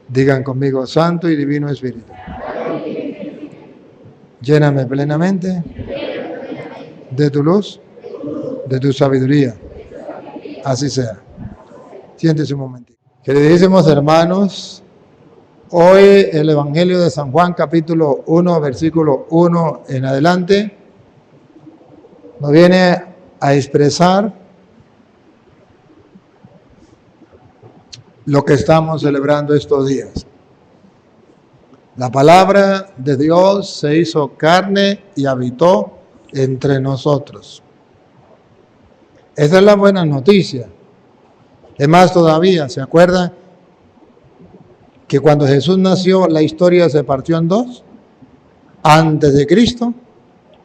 Digan conmigo, Santo y Divino Espíritu. Lléname plenamente de tu luz, de tu sabiduría. Así sea. Siéntese un momentito. Queridísimos hermanos, hoy el Evangelio de San Juan, capítulo 1, versículo 1 en adelante, nos viene a expresar lo que estamos celebrando estos días. La palabra de Dios se hizo carne y habitó entre nosotros. Esa es la buena noticia. Es más todavía, ¿se acuerdan que cuando Jesús nació la historia se partió en dos? Antes de Cristo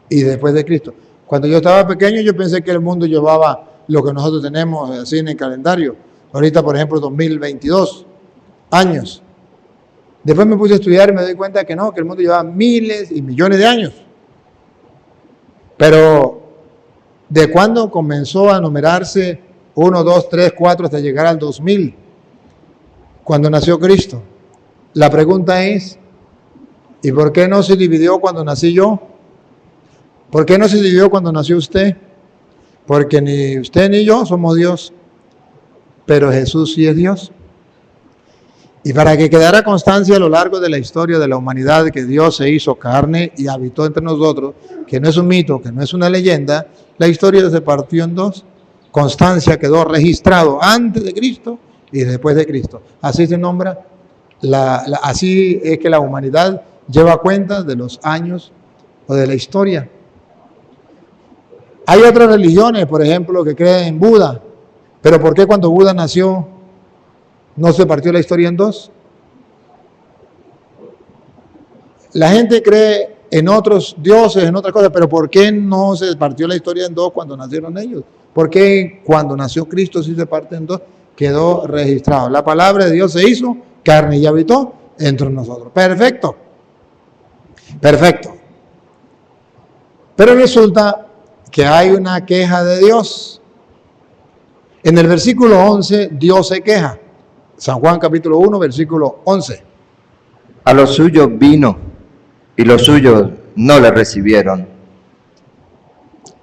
y después de Cristo. Cuando yo estaba pequeño yo pensé que el mundo llevaba lo que nosotros tenemos así en el calendario. Ahorita, por ejemplo, 2022 años. Después me puse a estudiar y me doy cuenta que no, que el mundo llevaba miles y millones de años. Pero, ¿de cuándo comenzó a numerarse 1, 2, 3, 4 hasta llegar al 2000? Cuando nació Cristo. La pregunta es, ¿y por qué no se dividió cuando nací yo? ¿Por qué no se dividió cuando nació usted? Porque ni usted ni yo somos Dios, pero Jesús sí es Dios. Y para que quedara constancia a lo largo de la historia de la humanidad que Dios se hizo carne y habitó entre nosotros, que no es un mito, que no es una leyenda, la historia se partió en dos. Constancia quedó registrado antes de Cristo y después de Cristo. Así se nombra, así es que la humanidad lleva cuenta de los años o de la historia. Hay otras religiones, por ejemplo, que creen en Buda, pero ¿por qué cuando Buda nació no se partió la historia en dos? La gente cree en otros dioses, en otras cosas, pero ¿por qué no se partió la historia en dos cuando nacieron ellos? ¿Por qué cuando nació Cristo sí se parte en dos? Quedó registrado. La palabra de Dios se hizo carne y habitó entre nosotros. Perfecto. Perfecto. Pero resulta que hay una queja de Dios. En el versículo 11, Dios se queja. San Juan capítulo 1, versículo 11. A los suyos vino, y los suyos no le recibieron.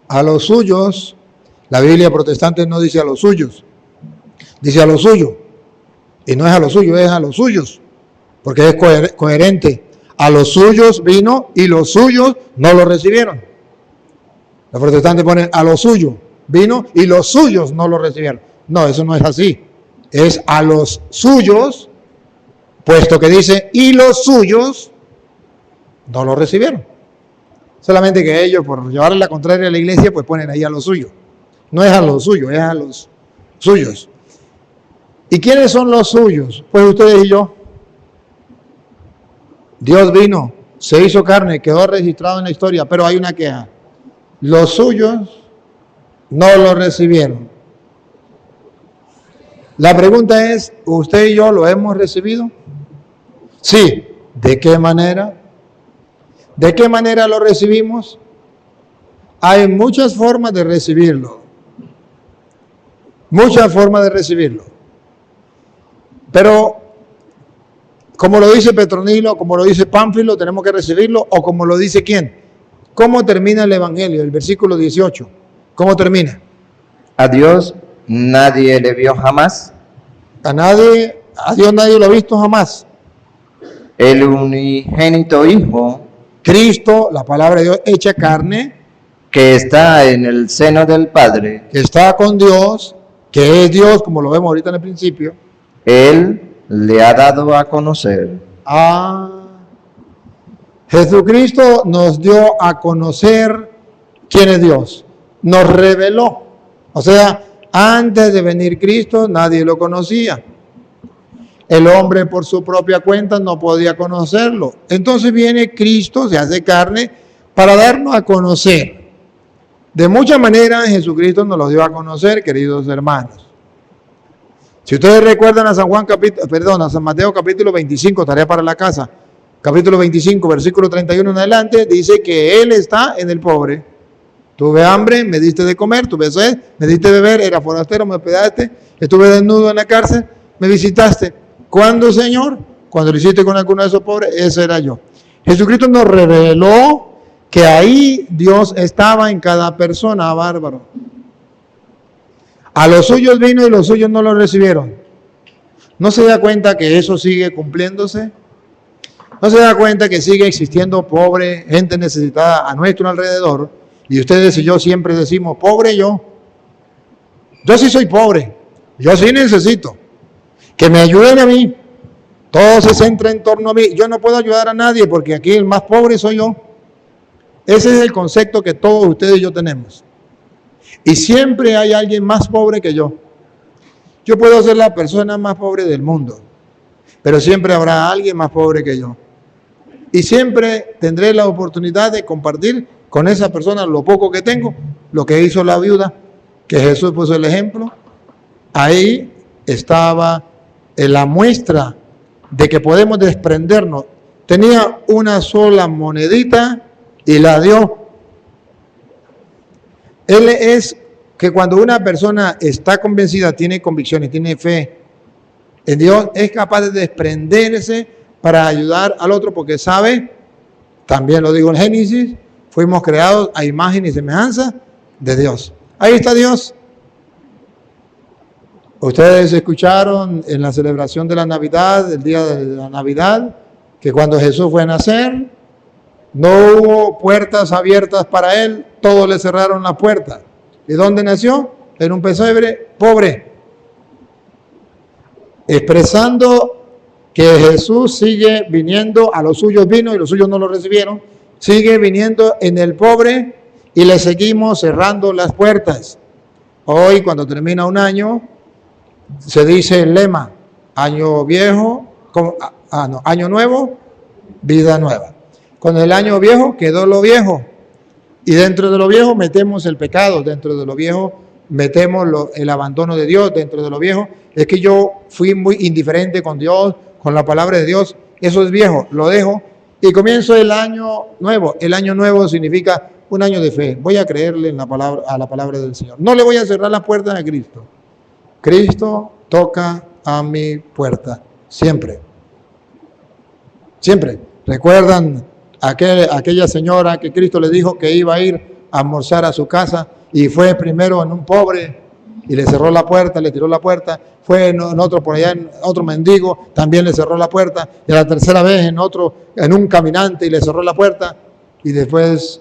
A los suyos, la Biblia protestante no dice a los suyos, dice a los suyos. Y no es a los suyos, es a los suyos, porque es coherente. A los suyos vino y los suyos no lo recibieron. Los protestantes ponen a los suyos vino y los suyos no lo recibieron. No, eso no es así. Es a los suyos, puesto que dice y los suyos no lo recibieron. Solamente que ellos, por llevarle la contraria a la iglesia, pues ponen ahí a los suyos. No es a los suyos, es a los suyos. ¿Y quiénes son los suyos? Pues ustedes y yo. Dios vino, se hizo carne, quedó registrado en la historia, pero hay una queja. Los suyos no lo recibieron. La pregunta es, ¿usted y yo lo hemos recibido? Sí. ¿De qué manera? ¿De qué manera lo recibimos? Hay muchas formas de recibirlo. Muchas formas de recibirlo. Pero, como lo dice Petronilo, como lo dice Pánfilo, tenemos que recibirlo, o como lo dice ¿quién? ¿Cómo termina el Evangelio? El versículo 18. ¿Cómo termina? A Dios nadie le vio jamás. A Dios nadie lo ha visto jamás. El unigénito Hijo, Cristo, la palabra de Dios hecha carne, que está en el seno del Padre, que está con Dios, que es Dios, como lo vemos ahorita en el principio. Él le ha dado a conocer. Jesucristo nos dio a conocer quién es Dios. Nos reveló. O sea, antes de venir Cristo nadie lo conocía. El hombre por su propia cuenta no podía conocerlo. Entonces viene Cristo, se hace carne, para darnos a conocer. De muchas maneras Jesucristo nos lo dio a conocer, queridos hermanos. Si ustedes recuerdan a a San Mateo capítulo 25, tarea para la casa, capítulo 25, versículo 31 en adelante, dice que Él está en el pobre. Tuve hambre, me diste de comer, tuve sed, me diste de beber, era forastero, me hospedaste, estuve desnudo en la cárcel, me visitaste. ¿Cuándo, Señor? cuando lo hiciste con alguno de esos pobres, ese era yo. Jesucristo nos reveló que ahí Dios estaba en cada persona, bárbaro. A los suyos vino y los suyos no lo recibieron. ¿No se da cuenta que eso sigue cumpliéndose? ¿No se da cuenta que sigue existiendo pobre, gente necesitada a nuestro alrededor? Y ustedes y yo siempre decimos, pobre yo. Yo sí soy pobre. Yo sí necesito. Que me ayuden a mí. Todo se centra en torno a mí. Yo no puedo ayudar a nadie porque aquí el más pobre soy yo. Ese es el concepto que todos ustedes y yo tenemos. Y siempre hay alguien más pobre que yo. Yo puedo ser la persona más pobre del mundo, pero siempre habrá alguien más pobre que yo. Y siempre tendré la oportunidad de compartir con esa persona lo poco que tengo, lo que hizo la viuda, que Jesús puso el ejemplo. Ahí estaba la muestra de que podemos desprendernos. Tenía una sola monedita y la dio. Él es que cuando una persona está convencida, tiene convicciones, tiene fe en Dios, es capaz de desprenderse para ayudar al otro porque sabe, también lo digo en Génesis, fuimos creados a imagen y semejanza de Dios. Ahí está Dios. Ustedes escucharon en la celebración de la Navidad, el día de la Navidad, que cuando Jesús fue a nacer, no hubo puertas abiertas para él, todos le cerraron la puerta. ¿Y dónde nació? En un pesebre pobre. Expresando que Jesús sigue viniendo, a los suyos vino y los suyos no lo recibieron, sigue viniendo en el pobre y le seguimos cerrando las puertas. Hoy, cuando termina un año, se dice el lema, año viejo, año nuevo, vida nueva. Con el año viejo quedó lo viejo. Y dentro de lo viejo metemos el pecado, dentro de lo viejo metemos el abandono de Dios, dentro de lo viejo. Es que yo fui muy indiferente con Dios, con la palabra de Dios. Eso es viejo, lo dejo. Y comienzo el año nuevo. El año nuevo significa un año de fe. Voy a creerle a la palabra del Señor. No le voy a cerrar las puertas a Cristo. Cristo toca a mi puerta, siempre. Siempre. ¿Recuerdan aquella señora que Cristo le dijo que iba a ir a almorzar a su casa y fue primero en un pobre y le cerró la puerta, le tiró la puerta? Fue en otro por allá, en otro mendigo, también le cerró la puerta, y a la tercera vez en un caminante y le cerró la puerta, y después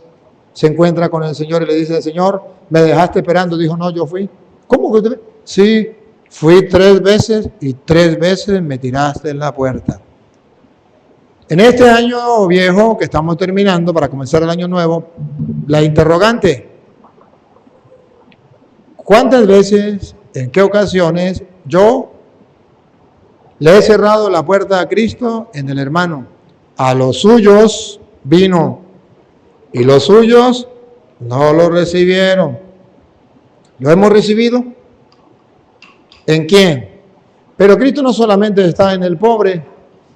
se encuentra con el Señor y le dice, Señor, me dejaste esperando. Dijo, no, yo fui. ¿Cómo que usted? Sí, fui 3 veces y 3 veces me tiraste en la puerta. En este año viejo que estamos terminando para comenzar el año nuevo, la interrogante, ¿cuántas veces, en qué ocasiones yo le he cerrado la puerta a Cristo en el hermano? A los suyos vino y los suyos no lo recibieron. ¿Lo hemos recibido? ¿En quién? Pero Cristo no solamente está en el pobre,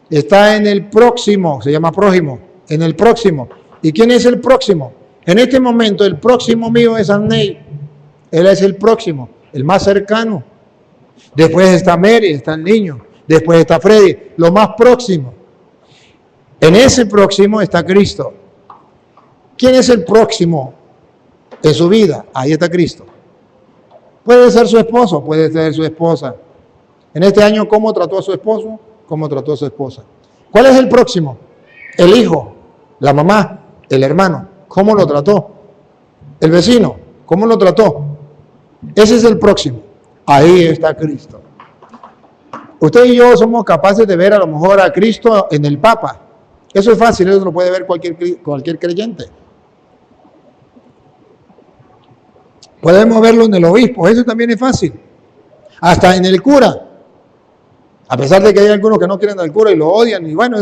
está en el próximo, se llama prójimo, en el próximo. ¿Y quién es el próximo? En este momento el próximo mío es Anney. Él es el próximo, el más cercano. Después está Mary, está el niño. Después está Freddy, lo más próximo. En ese próximo está Cristo. ¿Quién es el próximo en su vida? Ahí está Cristo. Puede ser su esposo, puede ser su esposa. En este año, ¿cómo trató a su esposo? ¿Cómo trató a su esposa? ¿Cuál es el próximo? El hijo, la mamá, el hermano. ¿Cómo lo trató? El vecino, ¿cómo lo trató? Ese es el próximo. Ahí está Cristo. Usted y yo somos capaces de ver a lo mejor a Cristo en el Papa. Eso es fácil, eso lo puede ver cualquier creyente. Podemos verlo en el obispo, eso también es fácil. Hasta en el cura. A pesar de que hay algunos que no quieren al cura y lo odian, y bueno,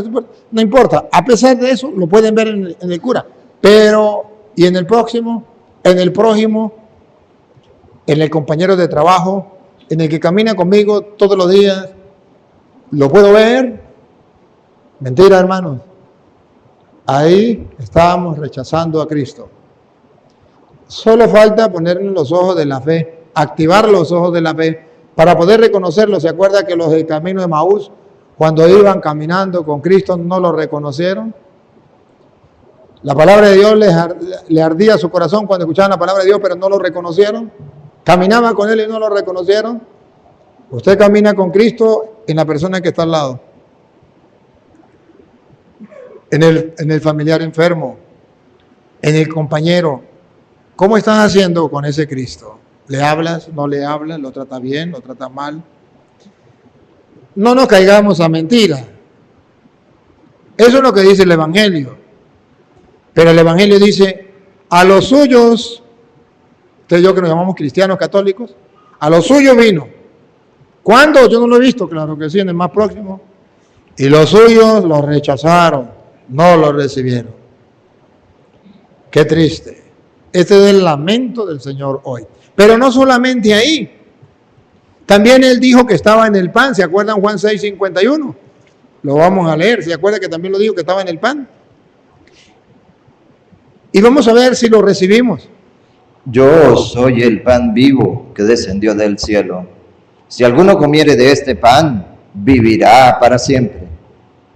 no importa. A pesar de eso, lo pueden ver en el cura. Pero, ¿y en el próximo? En el prójimo, en el compañero de trabajo, en el que camina conmigo todos los días. ¿Lo puedo ver? Mentira, hermanos. Ahí estábamos rechazando a Cristo. Solo falta ponerle los ojos de la fe, activar los ojos de la fe, para poder reconocerlo. ¿Se acuerda que los del camino de Maús, cuando iban caminando con Cristo no lo reconocieron. La palabra de Dios le ardía su corazón cuando escuchaban la palabra de Dios, pero no lo reconocieron. Caminaban con Él y no lo reconocieron. Usted camina con Cristo en la persona que está al lado, en el familiar enfermo, en el compañero. ¿Cómo estás haciendo con ese Cristo? ¿Le hablas? ¿No le hablas? ¿Lo trata bien? ¿Lo trata mal? No nos caigamos a mentiras. Eso es lo que dice el Evangelio. Pero el Evangelio dice, a los suyos, usted y yo que nos llamamos cristianos católicos, a los suyos vino. ¿Cuándo? Yo no lo he visto, claro que sí, en el más próximo. Y los suyos lo rechazaron, no lo recibieron. Qué triste. Este es el lamento del Señor hoy. Pero no solamente ahí. También Él dijo que estaba en el pan. ¿Se acuerdan Juan 6:51? Lo vamos a leer. ¿Se acuerdan que también lo dijo que estaba en el pan? Y vamos a ver si lo recibimos. Yo soy el pan vivo que descendió del cielo. Si alguno comiere de este pan, vivirá para siempre.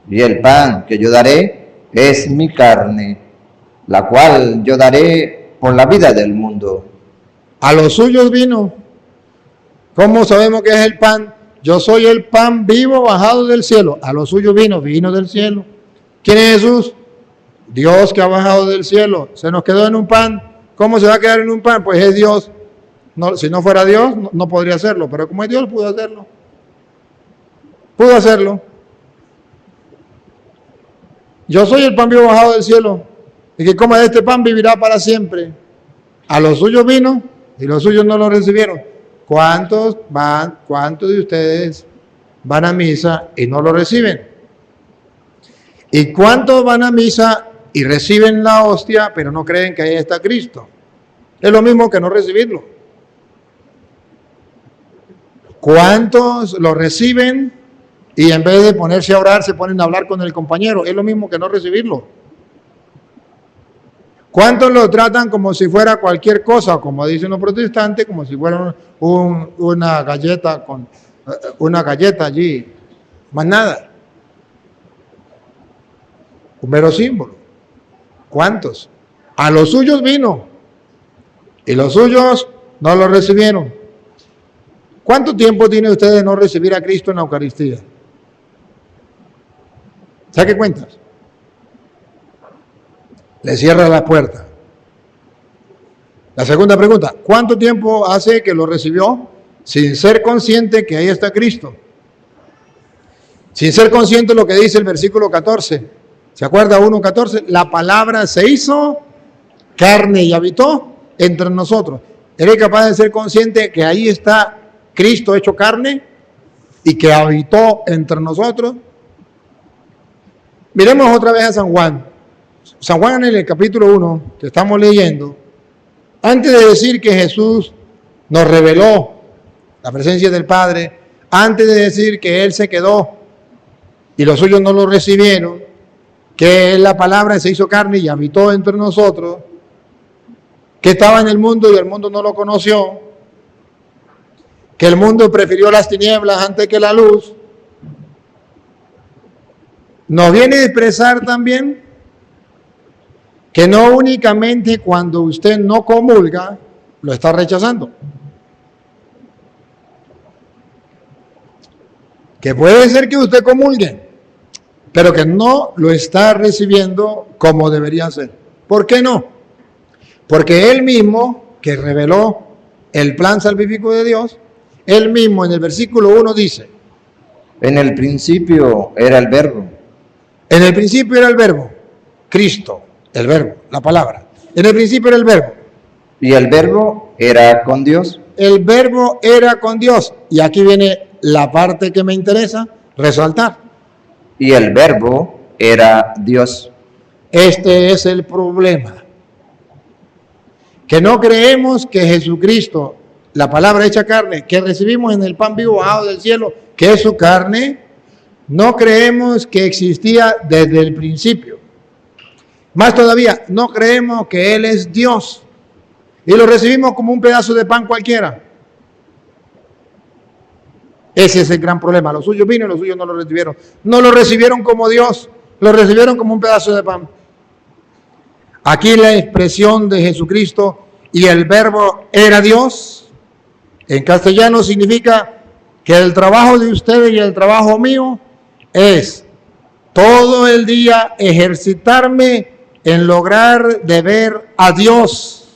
Y el pan que yo daré es mi carne, la cual yo daré por la vida del mundo. A los suyos vino. ¿Cómo sabemos que es el pan? Yo soy el pan vivo bajado del cielo. A los suyos vino del cielo. ¿Quién es Jesús? Dios que ha bajado del cielo. Se nos quedó en un pan. ¿Cómo se va a quedar en un pan? Pues es Dios. No, si no fuera Dios, no podría hacerlo. Pero como es Dios, pudo hacerlo. Pudo hacerlo. Yo soy el pan vivo bajado del cielo. Y que coma de este pan vivirá para siempre. A los suyos vino y los suyos no lo recibieron. ¿Cuántos de ustedes van a misa y no lo reciben? ¿Y cuántos van a misa y reciben la hostia, pero no creen que ahí está Cristo? Es lo mismo que no recibirlo. ¿Cuántos lo reciben y en vez de ponerse a orar se ponen a hablar con el compañero? Es lo mismo que no recibirlo. ¿Cuántos lo tratan como si fuera cualquier cosa, como dicen los protestantes, como si fuera una galleta allí? Más nada. Un mero símbolo. ¿Cuántos? A los suyos vino y los suyos no lo recibieron. ¿Cuánto tiempo tiene usted de no recibir a Cristo en la Eucaristía? ¿Sabe qué cuentas? Le cierra la puerta. La segunda pregunta, ¿cuánto tiempo hace que lo recibió sin ser consciente que ahí está Cristo? Sin ser consciente de lo que dice el versículo 14. ¿Se acuerda 1:14? La palabra se hizo carne y habitó entre nosotros. ¿Eres capaz de ser consciente que ahí está Cristo hecho carne y que habitó entre nosotros? Miremos otra vez a San Juan. San Juan en el capítulo 1 que estamos leyendo, antes de decir que Jesús nos reveló la presencia del Padre, antes de decir que Él se quedó y los suyos no lo recibieron, que la palabra se hizo carne y habitó entre nosotros, que estaba en el mundo y el mundo no lo conoció, que el mundo prefirió las tinieblas antes que la luz, nos viene a expresar también que no únicamente cuando usted no comulga, lo está rechazando. Que puede ser que usted comulgue, pero que no lo está recibiendo como debería ser. ¿Por qué no? Porque Él mismo, que reveló el plan salvífico de Dios, Él mismo en el versículo 1 dice, en el principio era el verbo. En el principio era el verbo, Cristo. El verbo, la palabra. En el principio era el verbo. Y el verbo era con Dios. El verbo era con Dios. Y aquí viene la parte que me interesa resaltar. Y el verbo era Dios. Este es el problema. Que no creemos que Jesucristo, la palabra hecha carne, que recibimos en el pan vivo bajado del cielo, que es su carne, no creemos que existía desde el principio. Más todavía, no creemos que Él es Dios y lo recibimos como un pedazo de pan cualquiera. Ese es el gran problema. Los suyos vino y los suyos no lo recibieron. No lo recibieron como Dios, lo recibieron como un pedazo de pan. Aquí la expresión de Jesucristo y el verbo era Dios, en castellano significa que el trabajo de ustedes y el trabajo mío es todo el día ejercitarme en lograr de ver a Dios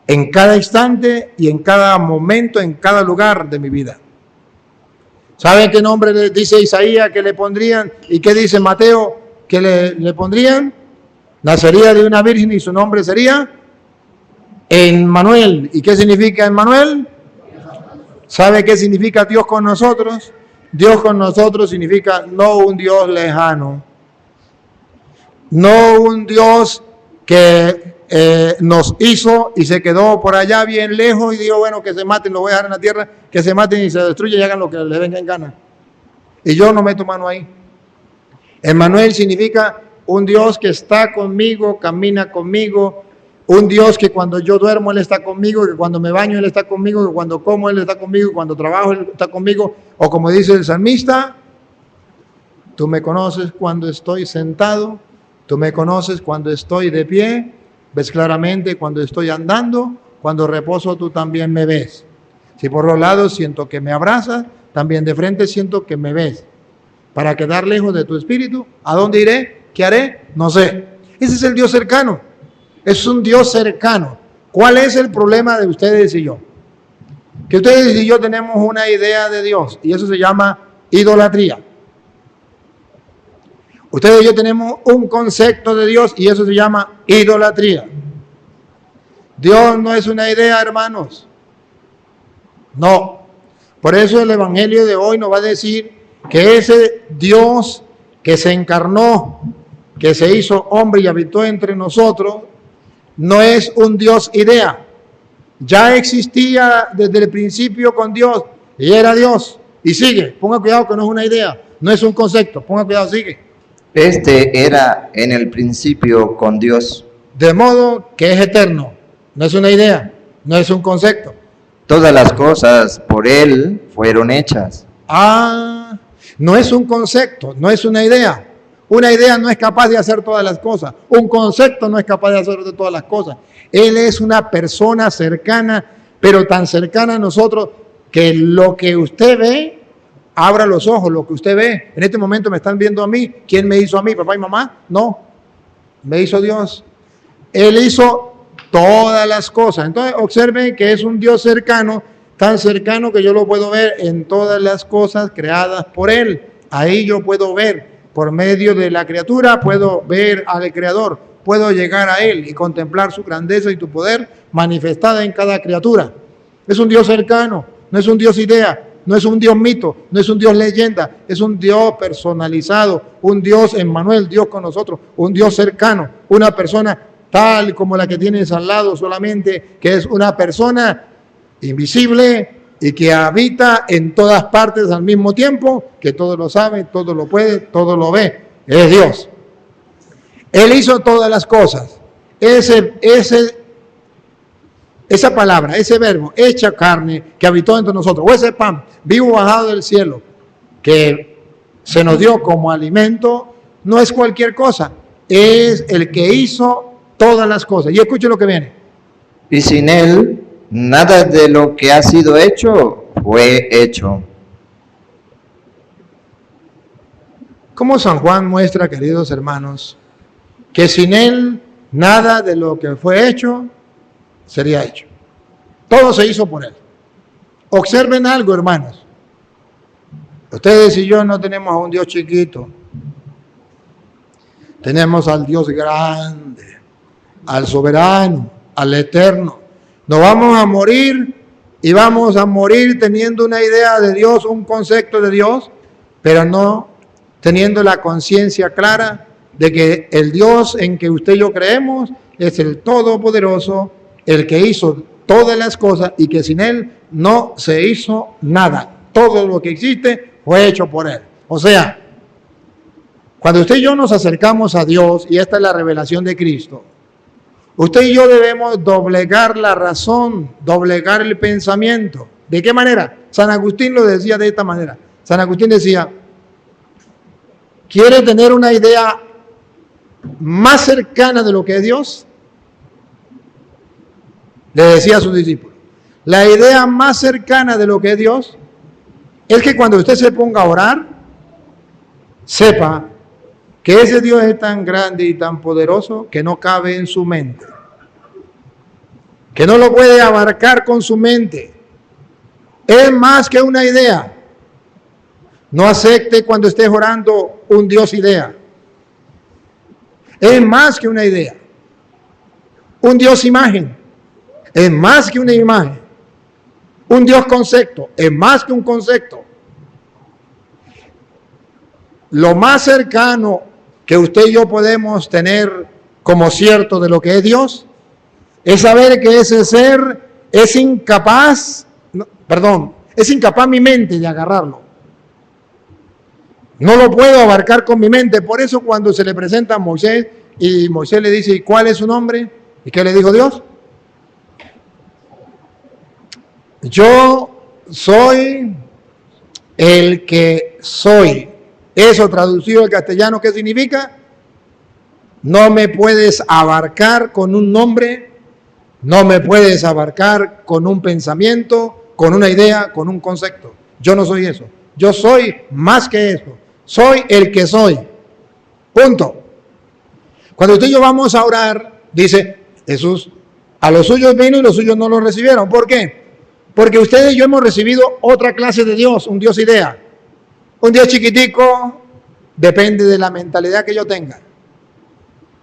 en cada instante y en cada momento, en cada lugar de mi vida. ¿Saben qué nombre le dice Isaías que le pondrían? ¿Y qué dice Mateo que le pondrían? Nacería de una virgen y su nombre sería Emmanuel. ¿Y qué significa Emmanuel? ¿Sabe qué significa Dios con nosotros? Dios con nosotros significa no un Dios lejano, no un Dios que nos hizo y se quedó por allá bien lejos y dijo, bueno, que se maten, lo voy a dejar en la tierra, que se maten y se destruyan y hagan lo que les venga en gana. Y yo no meto mano ahí. Emmanuel significa un Dios que está conmigo, camina conmigo, un Dios que cuando yo duermo Él está conmigo, que cuando me baño Él está conmigo, que cuando como Él está conmigo, que cuando trabajo Él está conmigo, o como dice el salmista, tú me conoces cuando estoy sentado, tú me conoces cuando estoy de pie, ves claramente cuando estoy andando, cuando reposo tú también me ves. Si por los lados siento que me abrazas, también de frente siento que me ves. Para quedar lejos de tu espíritu, ¿a dónde iré? ¿Qué haré? No sé. Ese es el Dios cercano. Es un Dios cercano. ¿Cuál es el problema de ustedes y yo? Que ustedes y yo tenemos una idea de Dios y eso se llama idolatría. Ustedes y yo tenemos un concepto de Dios y eso se llama idolatría. Dios no es una idea, hermanos. No. Por eso el Evangelio de hoy nos va a decir que ese Dios que se encarnó, que se hizo hombre y habitó entre nosotros, no es un Dios idea. Ya existía desde el principio con Dios y era Dios. Y sigue. Ponga cuidado que no es una idea, no es un concepto. Ponga cuidado, sigue. Este era en el principio con Dios. De modo que es eterno. No es una idea, no es un concepto. Todas las cosas por Él fueron hechas. No es un concepto, no es una idea. Una idea no es capaz de hacer todas las cosas. Un concepto no es capaz de hacer todas las cosas. Él es una persona cercana, pero tan cercana a nosotros que lo que usted ve, abra los ojos, lo que usted ve. En este momento me están viendo a mí. ¿Quién me hizo a mí? ¿Papá y mamá? No. Me hizo Dios. Él hizo todas las cosas. Entonces observen que es un Dios cercano, tan cercano que yo lo puedo ver en todas las cosas creadas por Él. Ahí yo puedo ver. Por medio de la criatura puedo ver al Creador, puedo llegar a Él y contemplar su grandeza y tu poder manifestada en cada criatura. Es un Dios cercano, no es un Dios idea, no es un Dios mito, no es un Dios leyenda, es un Dios personalizado, un Dios Emmanuel, Dios con nosotros, un Dios cercano, una persona tal como la que tienes al lado solamente, que es una persona invisible, y que habita en todas partes al mismo tiempo, que todo lo sabe, todo lo puede, todo lo ve. Es Dios. Él hizo todas las cosas. Esa palabra, ese verbo, hecha carne, que habitó entre nosotros, o ese pan vivo bajado del cielo, que se nos dio como alimento, no es cualquier cosa. Es el que hizo todas las cosas. Y escuche lo que viene. Y sin Él, nada de lo que ha sido hecho fue hecho. Como San Juan muestra, queridos hermanos, que sin Él nada de lo que fue hecho sería hecho. Todo se hizo por Él. Observen algo, hermanos. Ustedes y yo no tenemos a un Dios chiquito. Tenemos al Dios grande, al soberano, al eterno. Nos vamos a morir y vamos a morir teniendo una idea de Dios, un concepto de Dios, pero no teniendo la conciencia clara de que el Dios en que usted y yo creemos es el Todopoderoso, el que hizo todas las cosas y que sin Él no se hizo nada. Todo lo que existe fue hecho por Él. O sea, cuando usted y yo nos acercamos a Dios, y esta es la revelación de Cristo, usted y yo debemos doblegar la razón, doblegar el pensamiento, ¿De qué manera? San Agustín lo decía de esta manera. San Agustín decía, ¿quiere tener una idea más cercana de lo que es Dios? Le decía a sus discípulos, la idea más cercana de lo que es Dios es que cuando usted se ponga a orar, sepa que ese Dios es tan grande y tan poderoso que no cabe en su mente, que no lo puede abarcar con su mente. Es más que una idea. No acepte cuando estés orando un Dios idea. Es más que una idea. Un Dios imagen. Es más que una imagen. Un Dios concepto. Es más que un concepto. Lo más cercano que usted y yo podemos tener como cierto de lo que es Dios es saber que ese ser es incapaz, es incapaz mi mente de agarrarlo. No lo puedo abarcar con mi mente. Por eso cuando se le presenta a Moisés y Moisés le dice, ¿y cuál es su nombre? ¿Y qué le dijo Dios? Yo soy el que soy. Eso traducido al castellano, ¿qué significa? No me puedes abarcar con un nombre, no me puedes abarcar con un pensamiento, con una idea, con un concepto. Yo no soy eso. Yo soy más que eso. Soy el que soy. Punto. Cuando usted y yo vamos a orar, dice Jesús, a los suyos vino y los suyos no lo recibieron. ¿Por qué? Porque ustedes y yo hemos recibido otra clase de Dios, un Dios idea. Un Dios chiquitico, depende de la mentalidad que yo tenga.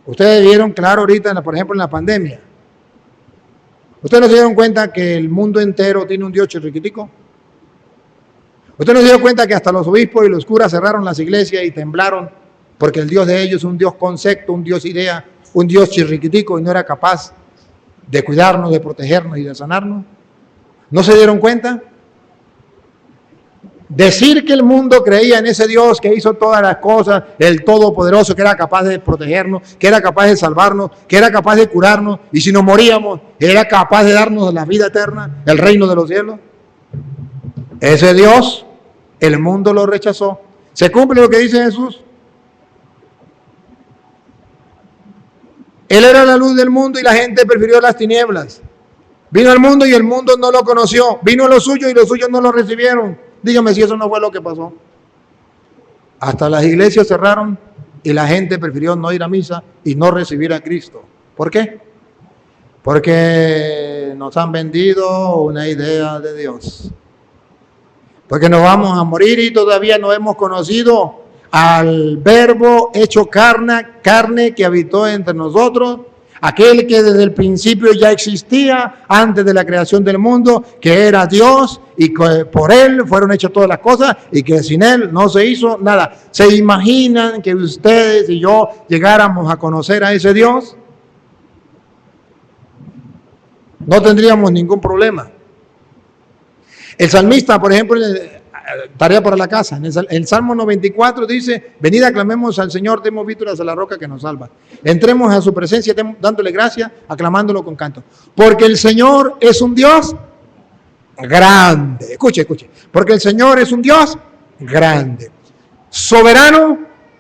Ustedes vieron claro ahorita, por ejemplo, en la pandemia. ¿Ustedes no se dieron cuenta que el mundo entero tiene un Dios chiquitico? ¿Ustedes no se dieron cuenta que hasta los obispos y los curas cerraron las iglesias y temblaron porque el Dios de ellos es un Dios concepto, un Dios idea, un Dios chirriquitico y no era capaz de cuidarnos, de protegernos y de sanarnos? ¿No se dieron cuenta? Decir que el mundo creía en ese Dios que hizo todas las cosas, el Todopoderoso, que era capaz de protegernos, que era capaz de salvarnos, que era capaz de curarnos, y si nos moríamos, era capaz de darnos la vida eterna, el reino de los cielos. Ese Dios, el mundo lo rechazó. ¿Se cumple lo que dice Jesús? Él era la luz del mundo y la gente prefirió las tinieblas. Vino al mundo y el mundo no lo conoció. Vino a los suyos y los suyos no lo recibieron. Dígame si eso no fue lo que pasó. Hasta las iglesias cerraron y la gente prefirió no ir a misa y no recibir a Cristo. ¿Por qué? Porque nos han vendido una idea de Dios. Porque nos vamos a morir y todavía no hemos conocido al Verbo hecho carne que habitó entre nosotros. Aquel que desde el principio ya existía antes de la creación del mundo, que era Dios y que por Él fueron hechas todas las cosas y que sin Él no se hizo nada. ¿Se imaginan que ustedes y yo llegáramos a conocer a ese Dios? No tendríamos ningún problema. El salmista, por ejemplo, tarea para la casa, en el Salmo 94 dice, venid aclamemos al Señor, demos víctoras a la roca que nos salva. Entremos a su presencia dándole gracias, aclamándolo con canto. Porque el Señor es un Dios grande. Escuche. Porque el Señor es un Dios grande, soberano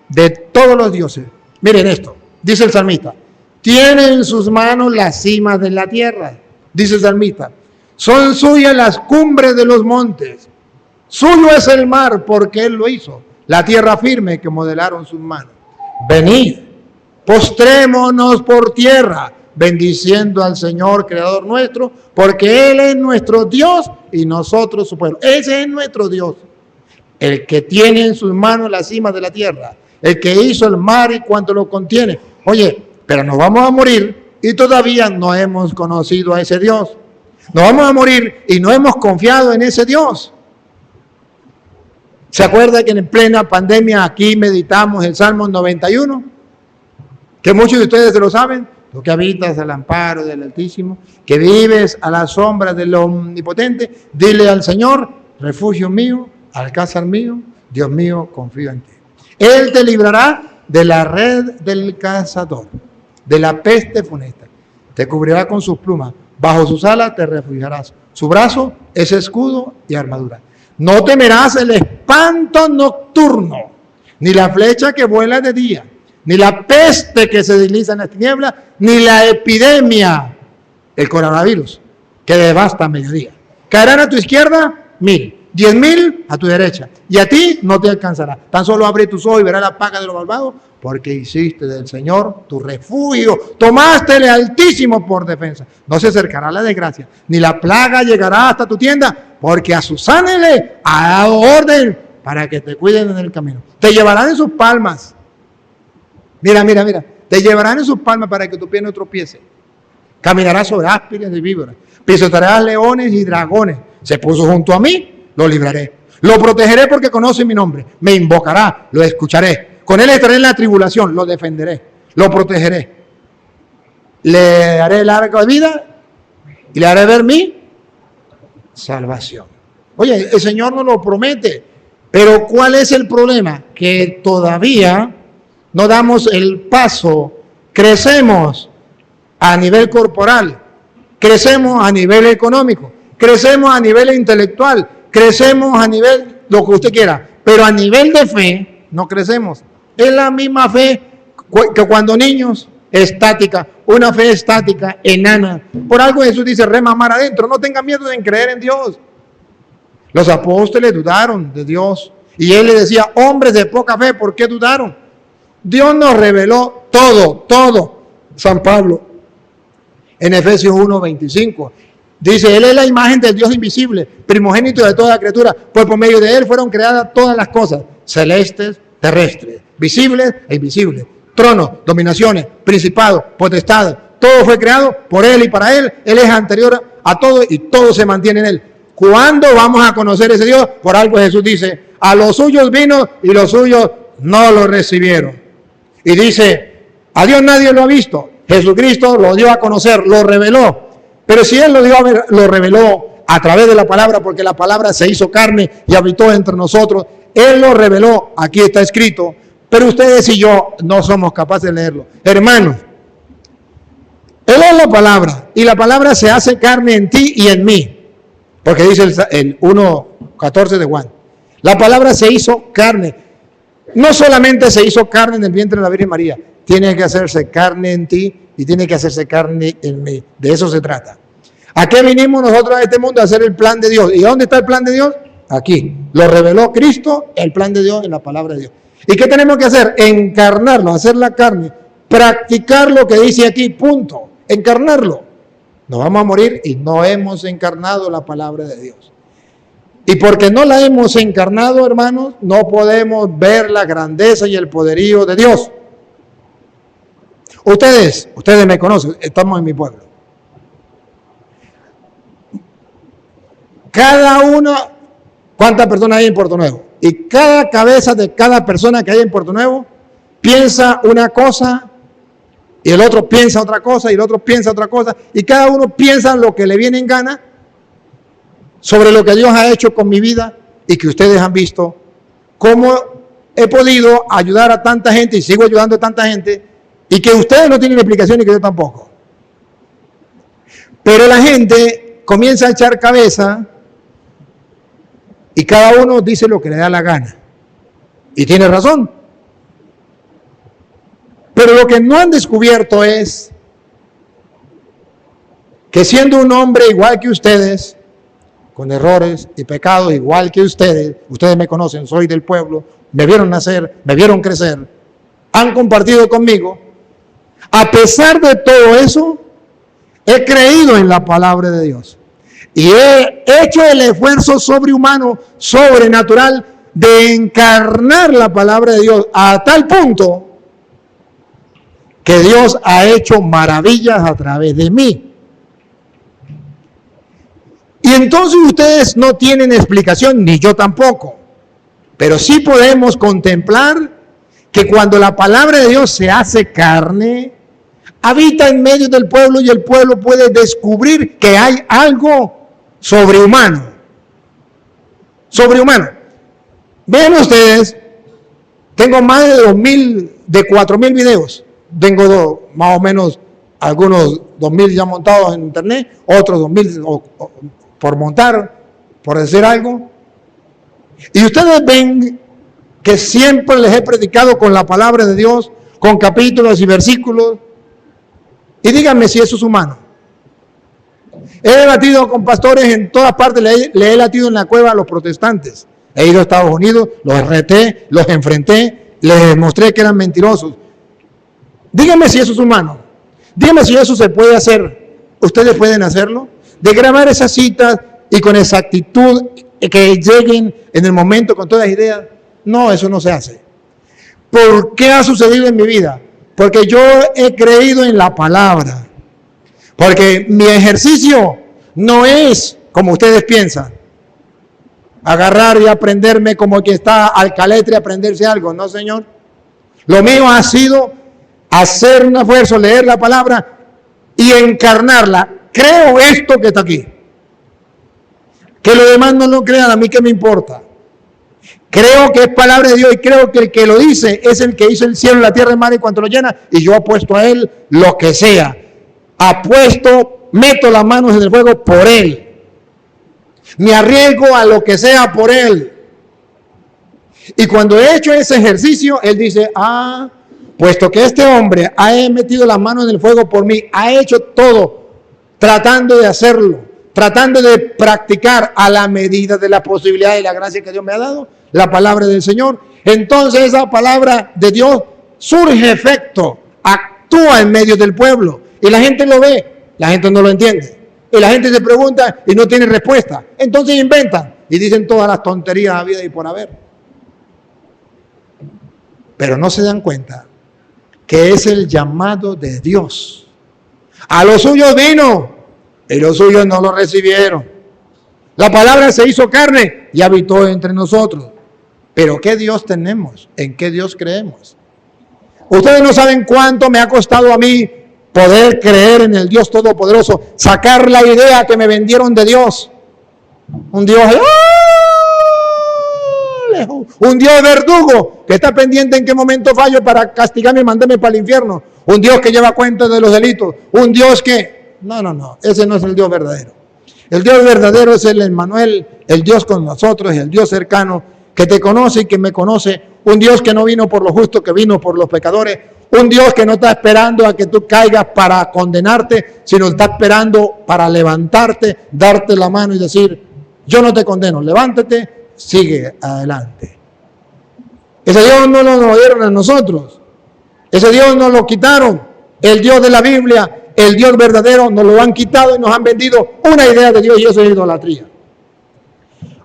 de todos los dioses. Miren esto, dice el salmista, tiene en sus manos las cimas de la tierra, dice el salmista. Son suyas las cumbres de los montes. Suyo es el mar porque Él lo hizo, la tierra firme que modelaron sus manos. Venid, postrémonos por tierra, bendiciendo al Señor, Creador nuestro, porque Él es nuestro Dios y nosotros su pueblo. Ese es nuestro Dios, el que tiene en sus manos las cimas de la tierra, el que hizo el mar y cuanto lo contiene. Oye, pero nos vamos a morir y todavía no hemos conocido a ese Dios. Nos vamos a morir y no hemos confiado en ese Dios. ¿Se acuerda que en plena pandemia aquí meditamos el Salmo 91? Que muchos de ustedes se lo saben. Tú que habitas al amparo del Altísimo, que vives a la sombra del Omnipotente, dile al Señor, refugio mío, alcázar mío, Dios mío, confío en ti. Él te librará de la red del cazador, de la peste funesta. Te cubrirá con sus plumas, Bajo sus alas te refugiarás. Su brazo es escudo y armadura. No temerás el espanto nocturno, ni la flecha que vuela de día, ni la peste que se desliza en las tinieblas, ni la epidemia, el coronavirus, que devasta a mediodía. Caerán a tu izquierda 1000, 10.000 a tu derecha, y a ti no te alcanzará. Tan solo abre tus ojos y verás la paga de los malvados, porque hiciste del Señor tu refugio, tomaste el Altísimo por defensa. No se acercará la desgracia, ni la plaga llegará hasta tu tienda, porque a sus ángeles ha dado orden para que te cuiden en el camino. Te llevarán en sus palmas. Mira. Te llevarán en sus palmas para que tu pie no tropiece. Caminarás sobre áspides y víboras. Pisotearás leones y dragones. Se puso junto a mí, lo libraré. Lo protegeré porque conoce mi nombre. Me invocará, lo escucharé. Con él estaré en la tribulación, lo defenderé, lo protegeré. Le haré larga vida y le haré ver mi salvación. Oye, el Señor nos lo promete, pero ¿cuál es el problema? Que todavía no damos el paso, crecemos a nivel corporal, crecemos a nivel económico, crecemos a nivel intelectual, crecemos a nivel lo que usted quiera, pero a nivel de fe no crecemos. Es la misma fe que cuando niños, estática, una fe estática, enana. Por algo Jesús dice, remamar adentro, no tengan miedo de creer en Dios. Los apóstoles dudaron de Dios y él les decía, hombres de poca fe, ¿por qué dudaron? Dios nos reveló todo. San Pablo, en Efesios 1:25, dice, Él es la imagen del Dios invisible, primogénito de toda criatura, pues por medio de Él fueron creadas todas las cosas, celestes, terrestres, visibles e invisibles, tronos, dominaciones, principados, potestades, todo fue creado por Él y para Él. Él es anterior a todo y todo se mantiene en Él. ¿Cuándo vamos a conocer ese Dios? Por algo Jesús dice, a los suyos vino y los suyos no lo recibieron. Y dice, a Dios nadie lo ha visto. Jesucristo lo dio a conocer, lo reveló. Pero si Él lo reveló a través de la palabra, porque la palabra se hizo carne y habitó entre nosotros, Él lo reveló, aquí está escrito, pero ustedes y yo no somos capaces de leerlo. Hermanos, Él es la palabra, y la palabra se hace carne en ti y en mí, porque dice el 1:14 de Juan. La palabra se hizo carne. No solamente se hizo carne en el vientre de la Virgen María, tiene que hacerse carne en ti y tiene que hacerse carne en mí. De eso se trata. ¿A qué vinimos nosotros a este mundo? A hacer el plan de Dios. ¿Y dónde está el plan de Dios? Aquí. Lo reveló Cristo, el plan de Dios en la palabra de Dios. ¿Y qué tenemos que hacer? Encarnarlo, hacer la carne, practicar lo que dice aquí, punto. Encarnarlo. Nos vamos a morir y no hemos encarnado la palabra de Dios. Y porque no la hemos encarnado, hermanos, no podemos ver la grandeza y el poderío de Dios. Ustedes me conocen, estamos en mi pueblo. Cada uno, ¿cuántas personas hay en Puerto Nuevo? Y cada cabeza de cada persona que hay en Puerto Nuevo piensa una cosa, y el otro piensa otra cosa, y el otro piensa otra cosa, y cada uno piensa lo que le viene en gana sobre lo que Dios ha hecho con mi vida y que ustedes han visto cómo he podido ayudar a tanta gente y sigo ayudando a tanta gente y que ustedes no tienen explicación y que yo tampoco. Pero la gente comienza a echar cabeza y cada uno dice lo que le da la gana. Y tiene razón. Pero lo que no han descubierto es que siendo un hombre igual que ustedes, con errores y pecados igual que ustedes me conocen, soy del pueblo, me vieron nacer, me vieron crecer, han compartido conmigo, a pesar de todo eso, he creído en la palabra de Dios y he hecho el esfuerzo sobrehumano, sobrenatural, de encarnar la palabra de Dios a tal punto que Dios ha hecho maravillas a través de mí. Y entonces ustedes no tienen explicación, ni yo tampoco. Pero sí podemos contemplar que cuando la palabra de Dios se hace carne, habita en medio del pueblo y el pueblo puede descubrir que hay algo sobrehumano. Sobrehumano. Vean ustedes, tengo más de 4.000 videos. Tengo más o menos algunos 2.000 ya montados en internet, otros 2.000 por montar, por decir algo. Y ustedes ven que siempre les he predicado con la palabra de Dios, con capítulos y versículos. Y díganme si eso es humano. He debatido con pastores en todas partes, le he latido en la cueva a los protestantes. He ido a Estados Unidos, los reté, los enfrenté, les mostré que eran mentirosos. Díganme si eso es humano. Díganme si eso se puede hacer. ¿Ustedes pueden hacerlo? De grabar esas citas y con exactitud que lleguen en el momento con todas las ideas. No, eso no se hace. ¿Por qué ha sucedido en mi vida? Porque yo he creído en la palabra. Porque mi ejercicio no es como ustedes piensan. Agarrar y aprenderme como que está al caletre y aprenderse algo. No, señor. Lo mío ha sido hacer un esfuerzo, leer la palabra y encarnarla. Creo esto que está aquí. Que lo demás no lo crean, a mí qué me importa. Creo que es palabra de Dios y creo que el que lo dice es el que hizo el cielo, la tierra, el mar y cuanto lo llena, y yo apuesto a él lo que sea. Apuesto, meto las manos en el fuego por él. Me arriesgo a lo que sea por él. Y cuando he hecho ese ejercicio, él dice, puesto que este hombre ha metido las manos en el fuego por mí, ha hecho todo, tratando de hacerlo, tratando de practicar a la medida de la posibilidad y la gracia que Dios me ha dado, la palabra del Señor. Entonces esa palabra de Dios surge efecto, actúa en medio del pueblo y la gente lo ve, la gente no lo entiende y la gente se pregunta y no tiene respuesta. Entonces inventan y dicen todas las tonterías a vida y por haber. Pero no se dan cuenta que es el llamado de Dios. A los suyos vino y los suyos no lo recibieron. La palabra se hizo carne y habitó entre nosotros. Pero ¿qué Dios tenemos? ¿En qué Dios creemos? Ustedes no saben cuánto me ha costado a mí poder creer en el Dios Todopoderoso, sacar la idea que me vendieron de Dios. Un Dios, un Dios verdugo que está pendiente en qué momento fallo para castigarme y mandarme para el infierno. Un Dios que lleva cuenta de los delitos. Un Dios que... No, ese no es el Dios verdadero. El Dios verdadero es el Emmanuel, el Dios con nosotros, el Dios cercano, que te conoce y que me conoce. Un Dios que no vino por los justos, que vino por los pecadores. Un Dios que no está esperando a que tú caigas para condenarte, sino está esperando para levantarte, darte la mano y decir, yo no te condeno, levántate, sigue adelante. Ese Dios no lo dieron a nosotros. Ese Dios nos lo quitaron. El Dios de la Biblia, el Dios verdadero, nos lo han quitado y nos han vendido una idea de Dios y eso es idolatría.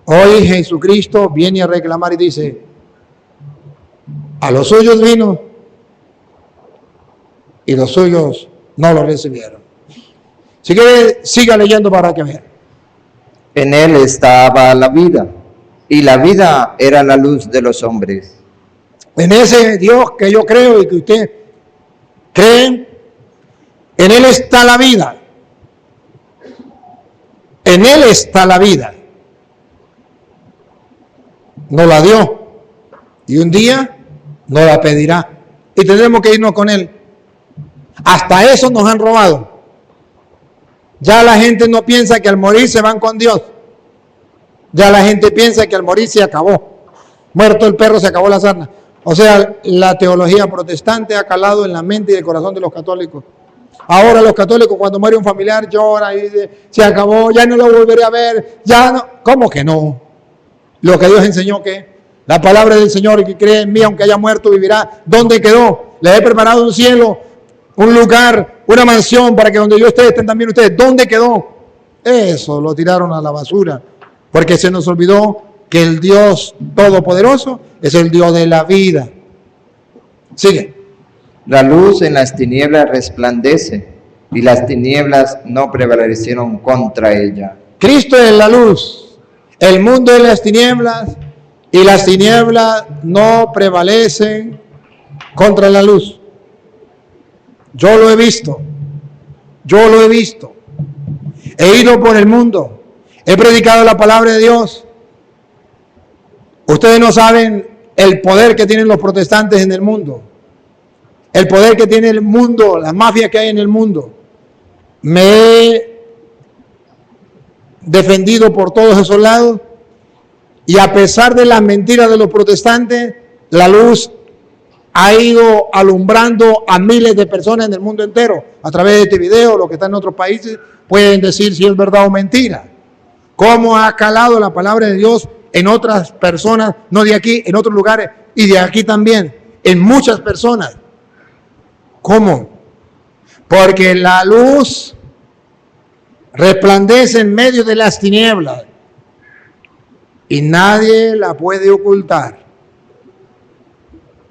Hoy Jesucristo viene a reclamar y dice, a los suyos vino y los suyos no lo recibieron. Si quiere, siga leyendo para que vea. En él estaba la vida, y la vida era la luz de los hombres. En ese Dios que yo creo y que usted cree, en él está la vida. En él está la vida. Nos la dio y un día nos la pedirá y tendremos que irnos con él. Hasta eso nos han robado. Ya la gente no piensa que al morir se van con Dios. Ya la gente piensa que al morir se acabó. Muerto el perro, se acabó la sarna. O sea, la teología protestante ha calado en la mente y el corazón de los católicos. Ahora los católicos cuando muere un familiar lloran y dicen, se acabó, ya no lo volveré a ver, ya no. ¿Cómo que no? Lo que Dios enseñó que la palabra del Señor, que cree en mí, aunque haya muerto, vivirá. ¿Dónde quedó? Les he preparado un cielo, un lugar, una mansión para que donde yo esté estén también ustedes. ¿Dónde quedó? Eso lo tiraron a la basura, porque se nos olvidó que el Dios Todopoderoso es el Dios de la vida. Sigue. La luz en las tinieblas resplandece, y las tinieblas no prevalecieron contra ella. Cristo es la luz, el mundo es las tinieblas, y las tinieblas no prevalecen contra la luz. Yo lo he visto, he ido por el mundo, he predicado la palabra de Dios. Ustedes no saben el poder que tienen los protestantes en el mundo, el poder que tiene el mundo, las mafias que hay en el mundo. me he defendido por todos esos lados, y a pesar de las mentiras de los protestantes, la luz ha ido alumbrando a miles de personas en el mundo entero. A través de este video, los que están en otros países pueden decir si es verdad o mentira. Cómo ha calado la palabra de Dios en otras personas, no de aquí, en otros lugares, y de aquí también, en muchas personas. ¿Cómo? Porque la luz resplandece en medio de las tinieblas y nadie la puede ocultar.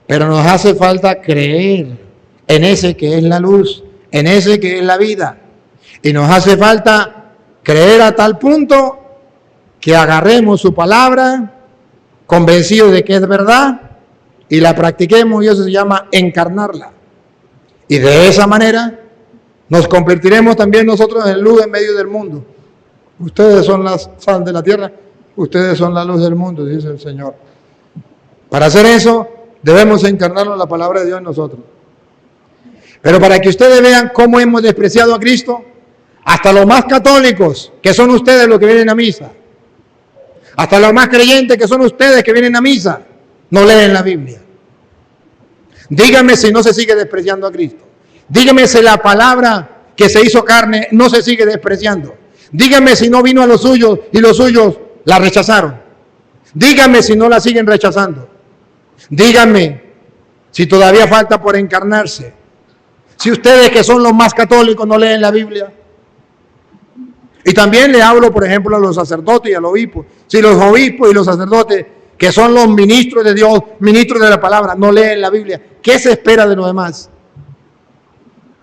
Pero nos hace falta creer en ese que es la luz, en ese que es la vida. Y nos hace falta creer a tal punto que agarremos su palabra, convencidos de que es verdad, y la practiquemos, y eso se llama encarnarla. Y de esa manera nos convertiremos también nosotros en luz en medio del mundo. Ustedes son la sal de la tierra, ustedes son la luz del mundo, dice el Señor. Para hacer eso, debemos encarnarnos la palabra de Dios en nosotros. Pero para que ustedes vean cómo hemos despreciado a Cristo, hasta los más católicos, que son ustedes los que vienen a misa, hasta los más creyentes, que son ustedes que vienen a misa, no leen la Biblia. Dígame si no se sigue despreciando a Cristo. Dígame si la palabra que se hizo carne no se sigue despreciando. Dígame si no vino a los suyos y los suyos la rechazaron. Dígame si no la siguen rechazando. Dígame si todavía falta por encarnarse. Si ustedes que son los más católicos no leen la Biblia. Y también le hablo, por ejemplo, a los sacerdotes y a los obispos. Si los obispos y los sacerdotes, que son los ministros de Dios, ministros de la palabra, no leen la Biblia, ¿qué se espera de los demás?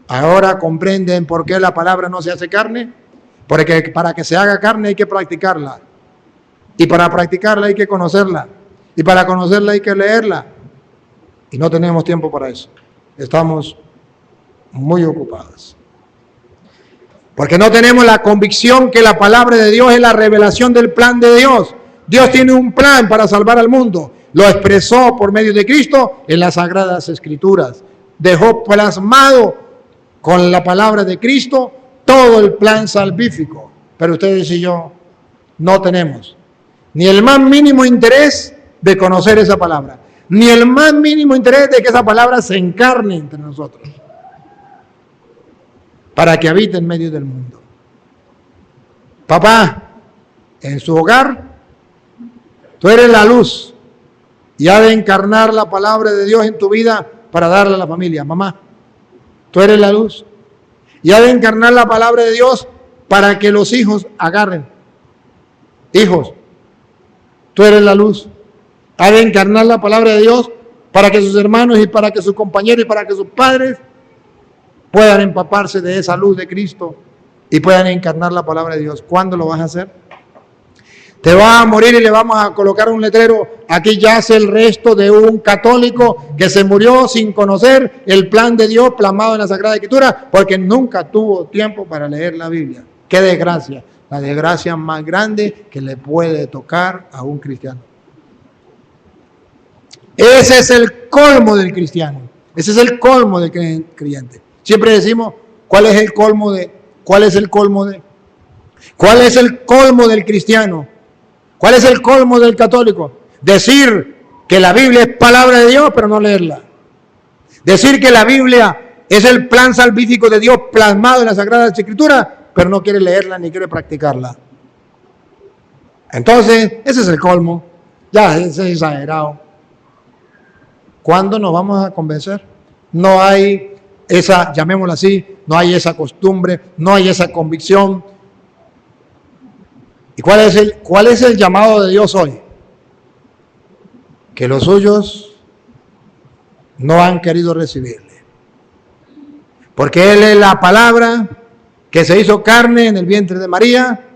Ahora comprenden por qué la palabra no se hace carne. Porque para que se haga carne hay que practicarla. Y para practicarla hay que conocerla. Y para conocerla hay que leerla. Y no tenemos tiempo para eso. Estamos muy ocupados. Porque no tenemos la convicción que la palabra de Dios es la revelación del plan de Dios. Dios tiene un plan para salvar al mundo. Lo expresó por medio de Cristo en las Sagradas Escrituras. Dejó plasmado con la palabra de Cristo todo el plan salvífico. Pero ustedes y yo no tenemos ni el más mínimo interés de conocer esa palabra, ni el más mínimo interés de que esa palabra se encarne entre nosotros, para que habite en medio del mundo. Papá, en su hogar, tú eres la luz y ha de encarnar la palabra de Dios en tu vida para darle a la familia. Mamá, tú eres la luz y ha de encarnar la palabra de Dios para que los hijos agarren. Hijos, tú eres la luz. Ha de encarnar la palabra de Dios para que sus hermanos y para que sus compañeros y para que sus padres puedan empaparse de esa luz de Cristo y puedan encarnar la palabra de Dios. ¿Cuándo lo vas a hacer? Te vas a morir y le vamos a colocar un letrero: aquí yace el resto de un católico que se murió sin conocer el plan de Dios plasmado en la Sagrada Escritura, porque nunca tuvo tiempo para leer la Biblia. ¡Qué desgracia! La desgracia más grande que le puede tocar a un cristiano. Ese es el colmo del cristiano. Ese es el colmo del creyente. Siempre decimos, ¿cuál es el colmo del cristiano? ¿Cuál es el colmo del católico? Decir que la Biblia es palabra de Dios, pero no leerla. Decir que la Biblia es el plan salvífico de Dios plasmado en la Sagrada Escritura, pero no quiere leerla ni quiere practicarla. Entonces, ese es el colmo. Ya, ese es exagerado. ¿Cuándo nos vamos a convencer? No hay esa, llamémosla así, no hay esa costumbre, no hay esa convicción. ¿Y cuál es el llamado de Dios hoy? Que los suyos no han querido recibirle. Porque Él es la palabra que se hizo carne en el vientre de María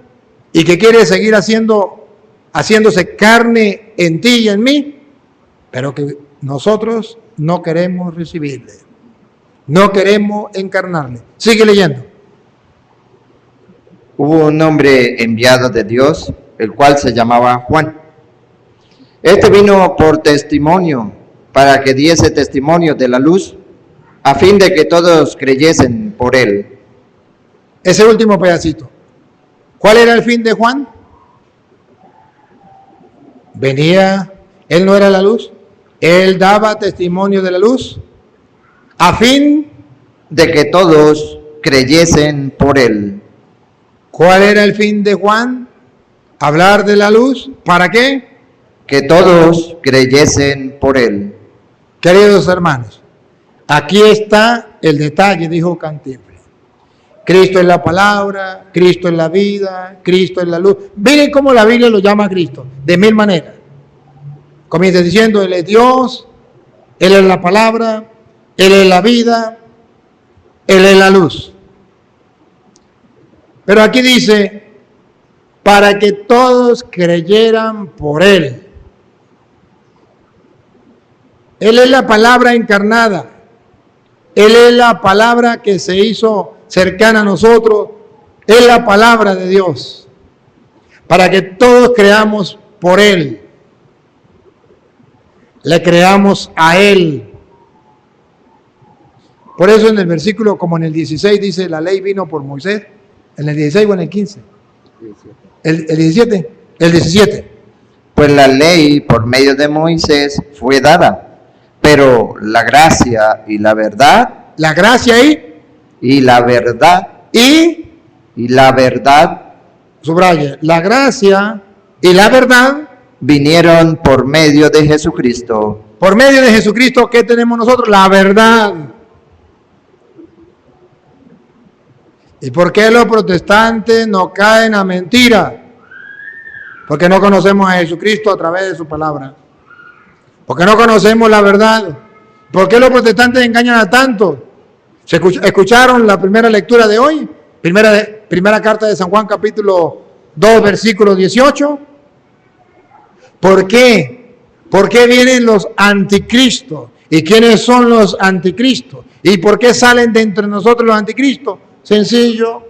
y que quiere seguir haciéndose carne en ti y en mí, pero que nosotros no queremos recibirle. No queremos encarnarle. Sigue leyendo. Hubo un hombre enviado de Dios, el cual se llamaba Juan. Este vino por testimonio, para que diese testimonio de la luz, a fin de que todos creyesen por él. ese último pedacito. ¿Cuál era el fin de Juan? Venía, él no era la luz, él daba testimonio de la luz, a fin de que todos creyesen por él. ¿Cuál era el fin de Juan? Hablar de la luz. ¿Para qué? Que todos creyesen por él. Queridos hermanos, aquí está el detalle, dijo Cantinflas. Cristo es la palabra, Cristo es la vida, Cristo es la luz. Miren cómo la Biblia lo llama a Cristo, de mil maneras. Comienza diciendo, Él es Dios, Él es la palabra, Él es la vida, Él es la luz. Pero aquí dice, para que todos creyeran por Él. Él es la palabra encarnada. Él es la palabra que se hizo cercana a nosotros. Es la palabra de Dios. Para que todos creamos por Él. Le creamos a Él. Por eso en el versículo, como en el 16, dice, la ley vino por Moisés. ¿En el 16 o en el 15? El 17. El 17. Pues la ley por medio de Moisés fue dada. Pero la gracia y la verdad. La gracia y la verdad. Y la verdad. Subraye, la gracia y la verdad. Vinieron por medio de Jesucristo. Por medio de Jesucristo, ¿qué tenemos nosotros? La verdad. ¿Y por qué los protestantes no caen a mentira? Porque no conocemos a Jesucristo a través de su palabra. Porque no conocemos la verdad. ¿Por qué los protestantes engañan a tanto? ¿Escucharon la primera lectura de hoy? Primera carta de San Juan, capítulo 2, versículo 18. ¿Por qué? ¿Por qué vienen los anticristos? ¿Y quiénes son los anticristos? ¿Y por qué salen de entre nosotros los anticristos? Sencillo.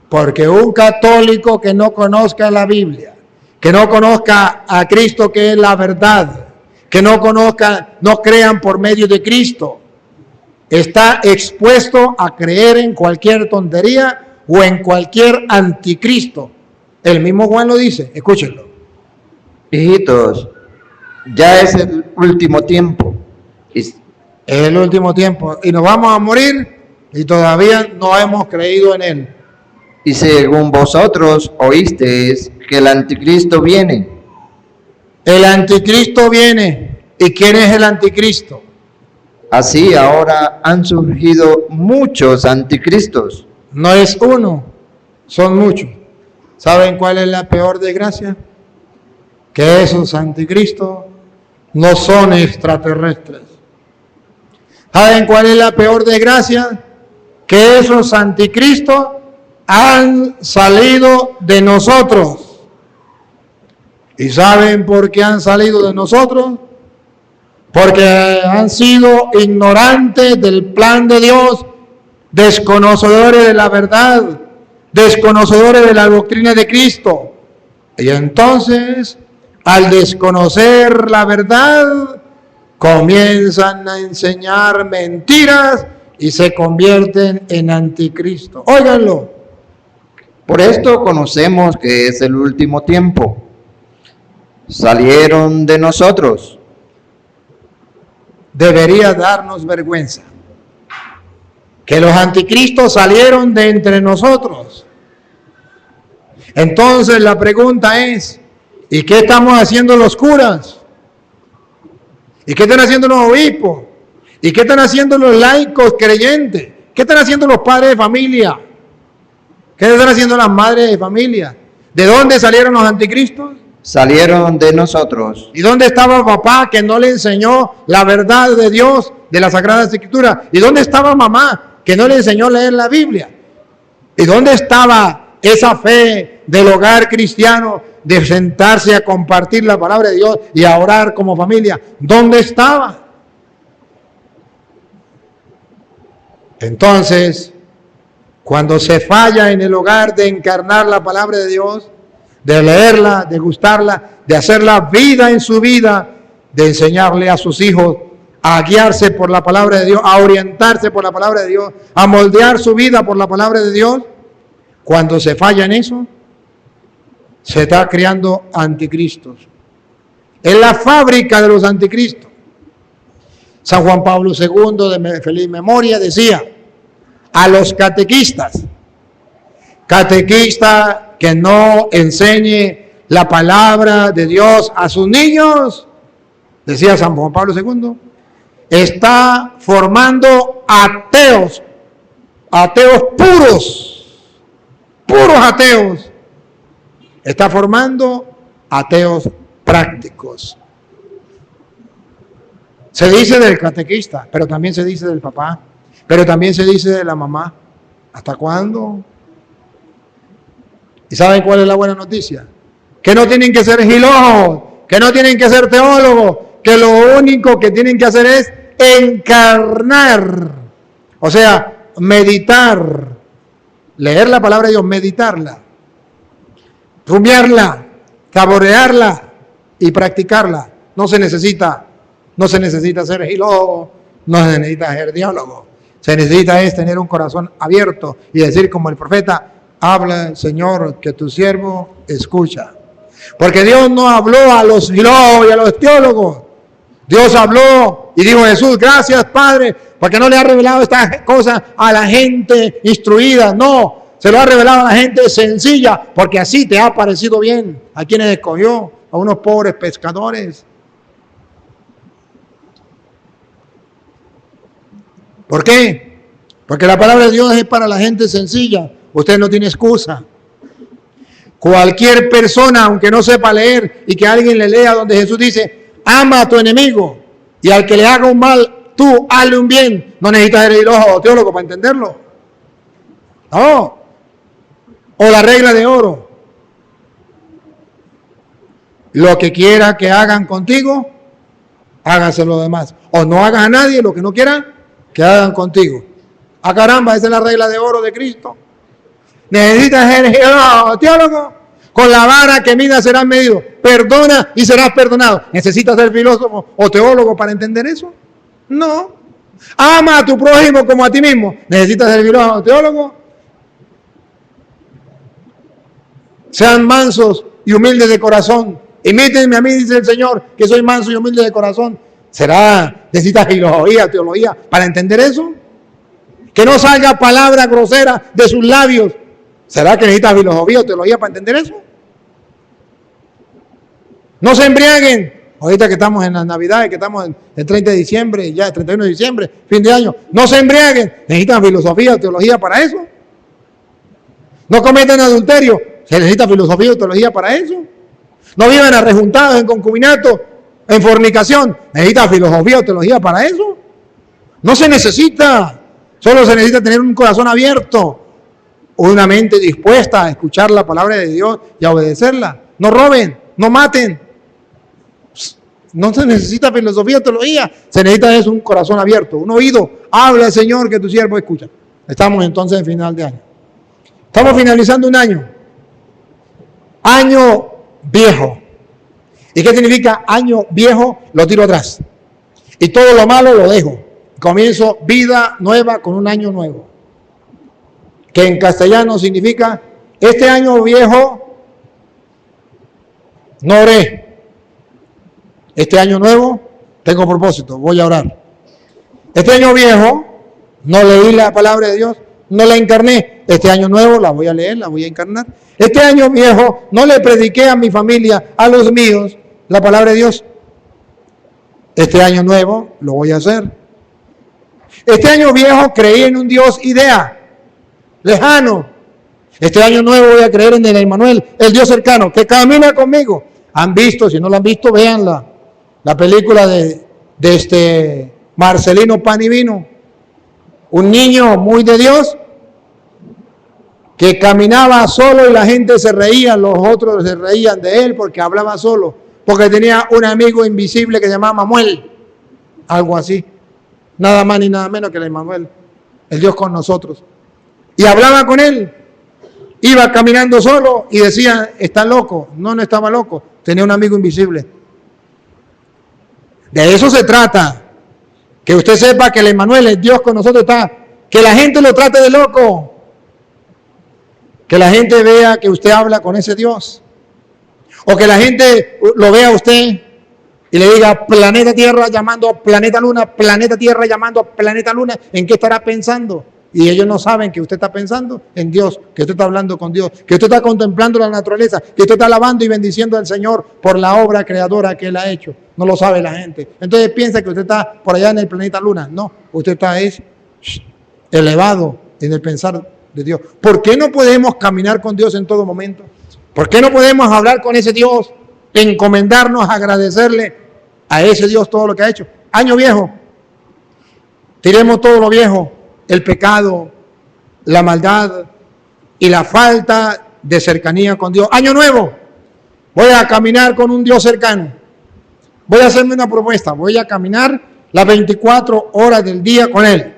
Porque un católico que no conozca la Biblia, que no conozca a Cristo que es la verdad, que no conozca, no crean por medio de Cristo, está expuesto a creer en cualquier tontería o en cualquier anticristo. El mismo Juan lo dice, escúchenlo. Hijitos, ya es el último tiempo. Es el último tiempo y nos vamos a morir y todavía no hemos creído en Él. Y según vosotros oísteis que el anticristo viene. El anticristo viene. ¿Y quién es el anticristo? Así ahora han surgido muchos anticristos. No es uno, son muchos. ¿Saben cuál es la peor desgracia? Que esos anticristos no son extraterrestres. ¿Saben cuál es la peor desgracia? Que esos anticristos han salido de nosotros. ¿Y saben por qué han salido de nosotros? Porque han sido ignorantes del plan de Dios, desconocedores de la verdad, desconocedores de la doctrina de Cristo. Y entonces, al desconocer la verdad, comienzan a enseñar mentiras y se convierten en anticristo. Óiganlo. Por esto conocemos que es el último tiempo. Salieron de nosotros. Debería darnos vergüenza que los anticristos salieron de entre nosotros. Entonces la pregunta es, ¿y qué estamos haciendo los curas? ¿Y qué están haciendo los obispos? ¿Y qué están haciendo los laicos creyentes? ¿Qué están haciendo los padres de familia? ¿Qué están haciendo las madres de familia? ¿De dónde salieron los anticristos? Salieron de nosotros. ¿Y dónde estaba papá que no le enseñó la verdad de Dios, de las Sagradas Escrituras? ¿Y dónde estaba mamá que no le enseñó a leer la Biblia? ¿Y dónde estaba esa fe del hogar cristiano de sentarse a compartir la palabra de Dios y a orar como familia? ¿Dónde estaba? Entonces, cuando se falla en el hogar de encarnar la palabra de Dios, de leerla, de gustarla, de hacerla vida en su vida, de enseñarle a sus hijos a guiarse por la palabra de Dios, a orientarse por la palabra de Dios, a moldear su vida por la palabra de Dios, cuando se falla en eso, se está creando anticristos. Es la fábrica de los anticristos. San Juan Pablo II, de feliz memoria, decía a los catequista que no enseñe la palabra de Dios a sus niños, decía San Juan Pablo II, está formando ateos puros ateos. Está formando ateos prácticos. Se dice del catequista, pero también se dice del papá, pero también se dice de la mamá. ¿Hasta cuándo? ¿Y saben cuál es la buena noticia? Que no tienen que ser filólogos, que no tienen que ser teólogos, que lo único que tienen que hacer es encarnar, o sea, meditar, leer la palabra de Dios, meditarla, rumiarla, saborearla y practicarla. No se necesita ser filólogo, no se necesita ser teólogo. Se necesita es tener un corazón abierto y decir como el profeta, habla, Señor, que tu siervo escucha. Porque Dios no habló a los filólogos y a los teólogos. Dios habló y dijo Jesús, gracias Padre, porque no le ha revelado estas cosas a la gente instruida. No, se lo ha revelado a la gente sencilla, porque así te ha parecido bien. ¿A quienes escogió? A unos pobres pescadores. ¿Por qué? Porque la palabra de Dios es para la gente sencilla. Usted no tiene excusa. Cualquier persona, aunque no sepa leer y que alguien le lea donde Jesús dice, ama a tu enemigo y al que le haga un mal, tú hazle un bien. No necesitas ser filólogo o teólogo para entenderlo. No. O la regla de oro. Lo que quiera que hagan contigo, háganse los demás. O no hagas a nadie lo que no quieran que hagan contigo. Ah, caramba, esa es la regla de oro de Cristo. Necesitas ser teólogo. Con la vara que mida serás medido. Perdona y serás perdonado. ¿Necesitas ser filósofo o teólogo para entender eso? No. Ama a tu prójimo como a ti mismo. ¿Necesitas ser filósofo o teólogo? Sean mansos y humildes de corazón. Imítenme a mí, dice el Señor, que soy manso y humilde de corazón. ¿Necesitas filosofía, teología para entender eso? Que no salga palabra grosera de sus labios. ¿Será que necesitas filosofía o teología para entender eso? No se embriaguen. Ahorita que estamos en las Navidades, que estamos en el 30 de diciembre, ya el 31 de diciembre, fin de año. No se embriaguen. ¿Necesitan filosofía o teología para eso? No cometan adulterio. ¿Se necesita filosofía o teología para eso? No vivan arrejuntados en concubinato, en fornicación. ¿Necesita filosofía o teología para eso? No se necesita. Solo se necesita tener un corazón abierto, una mente dispuesta a escuchar la palabra de Dios y a obedecerla. No roben, no maten. No se necesita filosofía o teología. Se necesita es un corazón abierto, un oído. Habla, Señor, que tu siervo escucha. Estamos entonces en final de año. Estamos finalizando un año. Año viejo. ¿Y qué significa año viejo? Lo tiro atrás. Y todo lo malo lo dejo. Comienzo vida nueva con un año nuevo. Que en castellano significa, este año viejo no oré. Este año nuevo tengo propósito, voy a orar. Este año viejo no leí la palabra de Dios, no la encarné. Este año nuevo la voy a leer, la voy a encarnar. Este año viejo no le prediqué a mi familia, a los míos, la palabra de Dios. Este año nuevo lo voy a hacer. Este año viejo creí en un Dios idea, lejano. Este año nuevo voy a creer en el Emmanuel, el Dios cercano, que camina conmigo. ¿Han visto? Si no lo han visto, véanla. La película de Marcelino Pan y Vino. Un niño muy de Dios que caminaba solo y la gente se reía, los otros se reían de él porque hablaba solo, porque tenía un amigo invisible que se llamaba Manuel, algo así. Nada más ni nada menos que el Emmanuel, el Dios con nosotros. Y hablaba con él. Iba caminando solo y decía, está loco. No, no estaba loco. Tenía un amigo invisible. De eso se trata. Que usted sepa que el Emmanuel, el Dios con nosotros está. Que la gente lo trate de loco. Que la gente vea que usted habla con ese Dios. O que la gente lo vea a usted y le diga planeta Tierra llamando a planeta Luna, planeta Tierra llamando a planeta Luna. ¿En qué estará pensando? Y ellos no saben que usted está pensando en Dios, que usted está hablando con Dios, que usted está contemplando la naturaleza, que usted está alabando y bendiciendo al Señor por la obra creadora que Él ha hecho. No lo sabe la gente. Entonces piensa que usted está por allá en el planeta Luna. No, usted está elevado en el pensar de Dios. ¿Por qué no podemos caminar con Dios en todo momento? ¿Por qué no podemos hablar con ese Dios, encomendarnos, agradecerle a ese Dios todo lo que ha hecho? Año viejo, tiremos todo lo viejo. El pecado, la maldad y la falta de cercanía con Dios. Año nuevo, voy a caminar con un Dios cercano. Voy a hacerme una propuesta, voy a caminar las 24 horas del día con Él.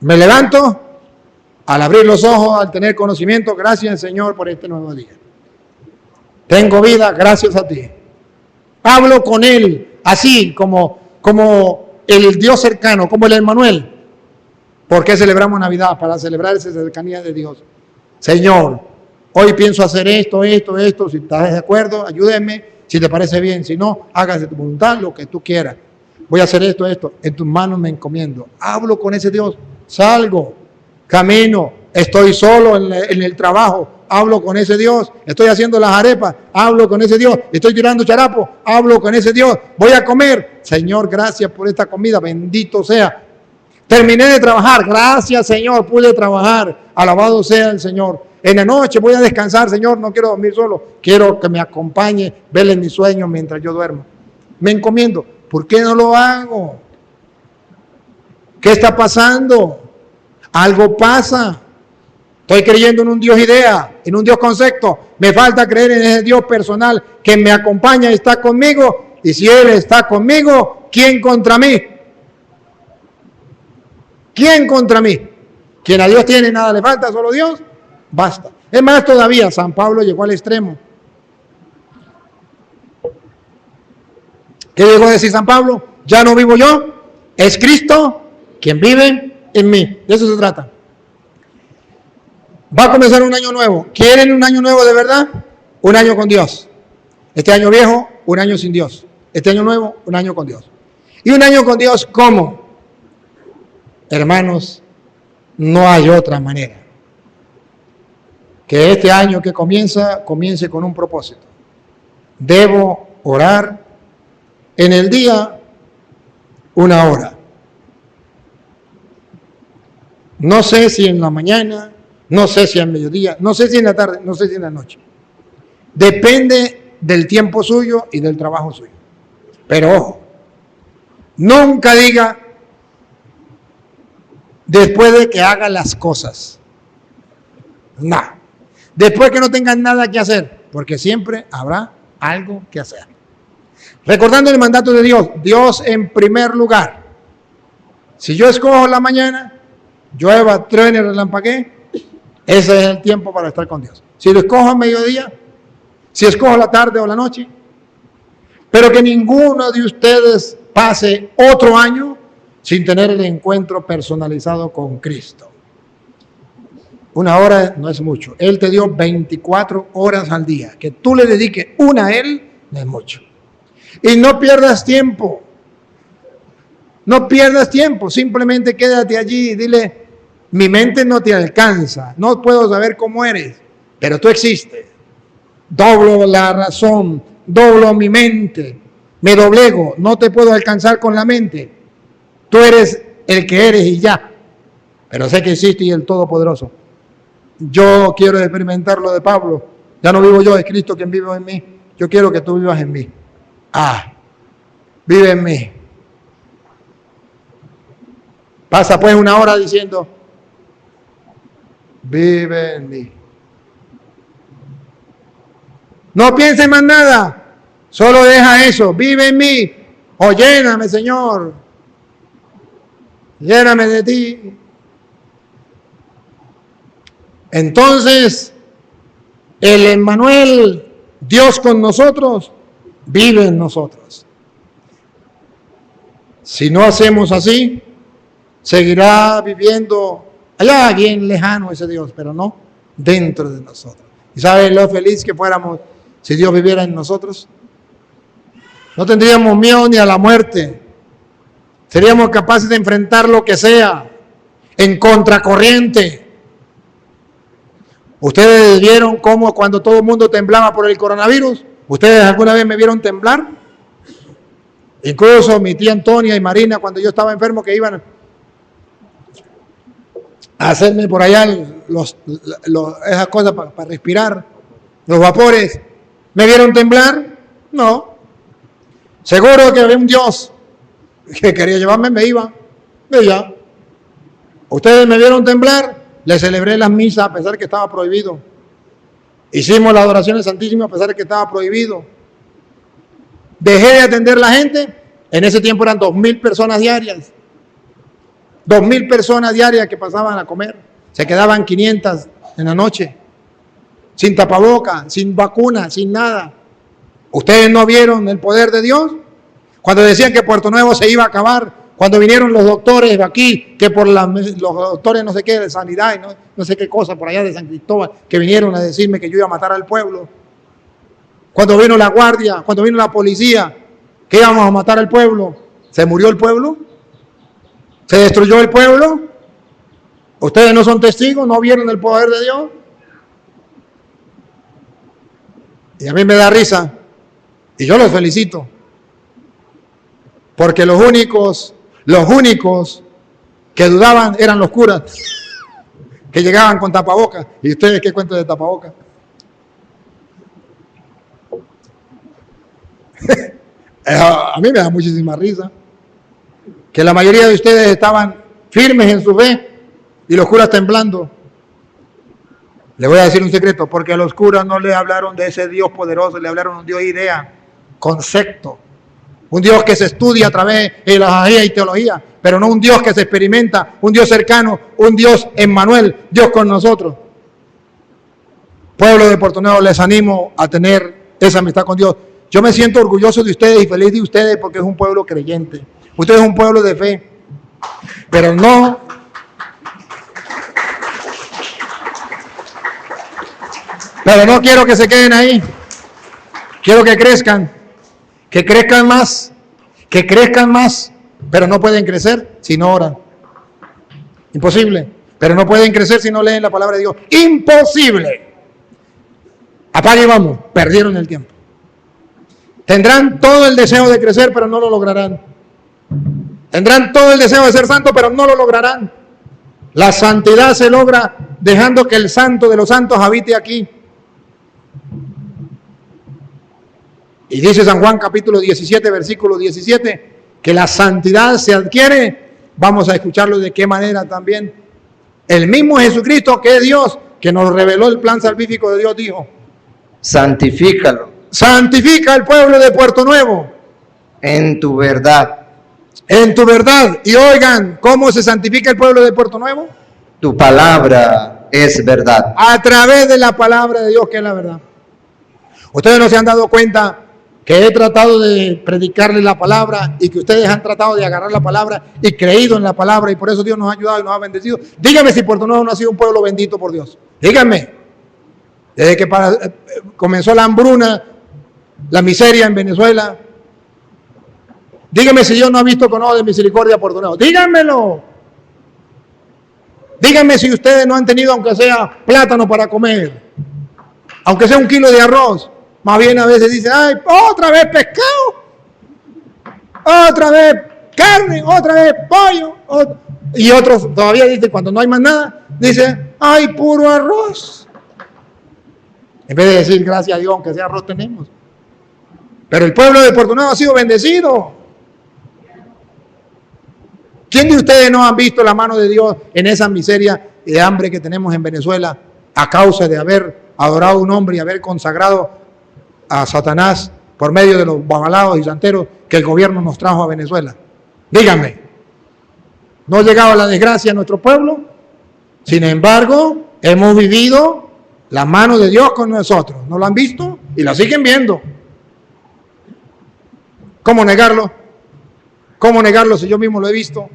Me levanto al abrir los ojos, al tener conocimiento. Gracias, Señor, por este nuevo día. Tengo vida gracias a ti. Hablo con Él así como el Dios cercano, como el Emmanuel. ¿Por qué celebramos Navidad? Para celebrar esa cercanía de Dios. Señor, hoy pienso hacer esto. Si estás de acuerdo, ayúdeme. Si te parece bien, si no, hágase tu voluntad, lo que tú quieras. Voy a hacer esto. En tus manos me encomiendo. Hablo con ese Dios. Salgo, camino, estoy solo en el trabajo. Hablo con ese Dios. Estoy haciendo las arepas. Hablo con ese Dios. Estoy tirando charapo. Hablo con ese Dios. Voy a comer. Señor, gracias por esta comida. Bendito sea. Terminé de trabajar. Gracias, Señor. Pude trabajar. Alabado sea el Señor. En la noche voy a descansar, Señor. No quiero dormir solo. Quiero que me acompañe. Vele en mis sueños mientras yo duermo. Me encomiendo. ¿Por qué no lo hago? ¿Qué está pasando? Algo pasa. Estoy creyendo en un Dios idea, en un Dios concepto. Me falta creer en ese Dios personal que me acompaña y está conmigo. Y si Él está conmigo, ¿quién contra mí? ¿Quién contra mí? Quien a Dios tiene, nada le falta, solo Dios, basta. Es más todavía, San Pablo llegó al extremo. ¿Qué llegó a decir San Pablo? Ya no vivo yo, es Cristo quien vive en mí. De eso se trata. Va a comenzar un año nuevo. ¿Quieren un año nuevo de verdad? Un año con Dios. Este año viejo, un año sin Dios. Este año nuevo, un año con Dios. ¿Y un año con Dios cómo? Hermanos, no hay otra manera. Que este año que comience con un propósito. Debo orar en el día 1 hora. No sé si en la mañana, no sé si al mediodía, no sé si en la tarde, no sé si en la noche. Depende del tiempo suyo y del trabajo suyo. Pero ojo, nunca diga después de que haga las cosas. No. Después que no tengan nada que hacer, porque siempre habrá algo que hacer. Recordando el mandato de Dios, Dios en primer lugar. Si yo escojo la mañana, llueva, truene, relampaguee, ese es el tiempo para estar con Dios. Si lo escojo a mediodía, si escojo la tarde o la noche, pero que ninguno de ustedes pase otro año sin tener el encuentro personalizado con Cristo. 1 hora no es mucho. Él te dio 24 horas al día. Que tú le dediques una a Él no es mucho. Y no pierdas tiempo. No pierdas tiempo. Simplemente quédate allí y dile, mi mente no te alcanza. No puedo saber cómo eres, pero tú existes. Doblo la razón, doblo mi mente, me doblego. No te puedo alcanzar con la mente. Tú eres el que eres y ya. Pero sé que existe y el Todopoderoso. Yo quiero experimentar lo de Pablo. Ya no vivo yo, es Cristo quien vive en mí. Yo quiero que tú vivas en mí. Vive en mí. Pasa pues 1 hora diciendo, vive en mí. No pienses más nada. Solo deja eso. Vive en mí. O lléname, Señor. Lléname de ti. Entonces, el Emmanuel, Dios con nosotros, vive en nosotros. Si no hacemos así, seguirá viviendo allá bien lejano ese Dios, pero no dentro de nosotros. ¿Y sabe lo feliz que fuéramos si Dios viviera en nosotros? No tendríamos miedo ni a la muerte. Seríamos capaces de enfrentar lo que sea en contracorriente. ¿Ustedes vieron cómo cuando todo el mundo temblaba por el coronavirus? ¿Ustedes alguna vez me vieron temblar? Incluso mi tía Antonia y Marina, cuando yo estaba enfermo, que iban a hacerme por allá esas cosas para respirar, los vapores, ¿me vieron temblar? No. Seguro que había un Dios que quería llevarme, me iba, ya. Ustedes me vieron temblar, les celebré las misas a pesar que estaba prohibido. Hicimos la adoración al Santísimo a pesar de que estaba prohibido. Dejé de atender a la gente, en ese tiempo eran 2.000 personas diarias. 2.000 personas diarias que pasaban a comer. Se quedaban 500 en la noche, sin tapaboca, sin vacuna, sin nada. ¿Ustedes no vieron el poder de Dios? Cuando decían que Puerto Nuevo se iba a acabar, cuando vinieron los doctores de aquí, que por los doctores no sé qué, de sanidad y no sé qué cosa, por allá de San Cristóbal, que vinieron a decirme que yo iba a matar al pueblo. Cuando vino la guardia, cuando vino la policía, que íbamos a matar al pueblo. ¿Se murió el pueblo? ¿Se destruyó el pueblo? ¿Ustedes no son testigos? ¿No vieron el poder de Dios? Y a mí me da risa, y yo los felicito, porque los únicos que dudaban eran los curas, que llegaban con tapabocas. ¿Y ustedes qué cuentan de tapabocas? A mí me da muchísima risa que la mayoría de ustedes estaban firmes en su fe y los curas temblando. Le voy a decir un secreto, porque a los curas no le hablaron de ese Dios poderoso, le hablaron de un Dios idea, concepto, un Dios que se estudia a través de la y teología, pero no un Dios que se experimenta, un Dios cercano, un Dios Emmanuel, Dios con nosotros. Pueblo de Puerto Nuevo, les animo a tener esa amistad con Dios. Yo me siento orgulloso de ustedes y feliz de ustedes porque es un pueblo creyente. Ustedes es un pueblo de fe, pero no quiero que se queden ahí. Quiero que crezcan más, pero no pueden crecer si no oran. Imposible, pero no pueden crecer si no leen la palabra de Dios. Imposible. Apague y vamos, perdieron el tiempo. Tendrán todo el deseo de crecer, pero no lo lograrán. Tendrán todo el deseo de ser santos, pero no lo lograrán. La santidad se logra dejando que el santo de los santos habite aquí. Y dice San Juan capítulo 17, versículo 17, que la santidad se adquiere. Vamos a escucharlo de qué manera también. El mismo Jesucristo, que es Dios, que nos reveló el plan salvífico de Dios, dijo: santifícalo. Santifica al pueblo de Puerto Nuevo. En tu verdad. En tu verdad. Y oigan, ¿cómo se santifica el pueblo de Puerto Nuevo? Tu palabra es verdad. A través de la palabra de Dios, que es la verdad. Ustedes no se han dado cuenta que he tratado de predicarles la palabra y que ustedes han tratado de agarrar la palabra y creído en la palabra, y por eso Dios nos ha ayudado y nos ha bendecido. Díganme si Puerto Nuevo no ha sido un pueblo bendito por Dios. Díganme. Desde que comenzó la hambruna, la miseria en Venezuela. Díganme si Dios no ha visto con ojo de misericordia a Puerto Nuevo. Díganmelo. Díganme si ustedes no han tenido, aunque sea plátano para comer, aunque sea 1 kilo de arroz. Más bien a veces dicen: ay, otra vez pescado, otra vez carne, otra vez pollo. Y otros todavía dicen, cuando no hay más nada, dicen: ay, puro arroz. En vez de decir gracias a Dios, aunque sea arroz tenemos. Pero el pueblo de Puerto Nuevo ha sido bendecido. ¿Quién de ustedes no han visto la mano de Dios en esa miseria de hambre que tenemos en Venezuela a causa de haber adorado a un hombre y haber consagrado a Satanás por medio de los babalaos y santeros que el gobierno nos trajo a Venezuela? Díganme, ¿no ha llegado la desgracia a nuestro pueblo? Sin embargo, hemos vivido la mano de Dios con nosotros. ¿No lo han visto? Y la siguen viendo. ¿Cómo negarlo? ¿Cómo negarlo si yo mismo lo he visto?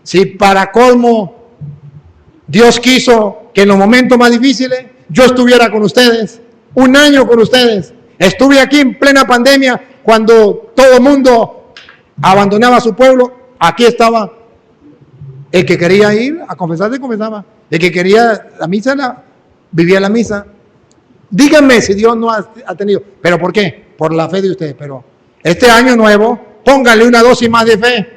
Si para colmo Dios quiso que en los momentos más difíciles yo estuviera con ustedes, un año con ustedes. Estuve aquí en plena pandemia cuando todo el mundo abandonaba a su pueblo. Aquí estaba el que quería ir a confesarse, confesaba. El que quería la misa, vivía la misa. Díganme si Dios no ha tenido. ¿Pero por qué? Por la fe de ustedes. Pero este año nuevo, póngale una dosis más de fe.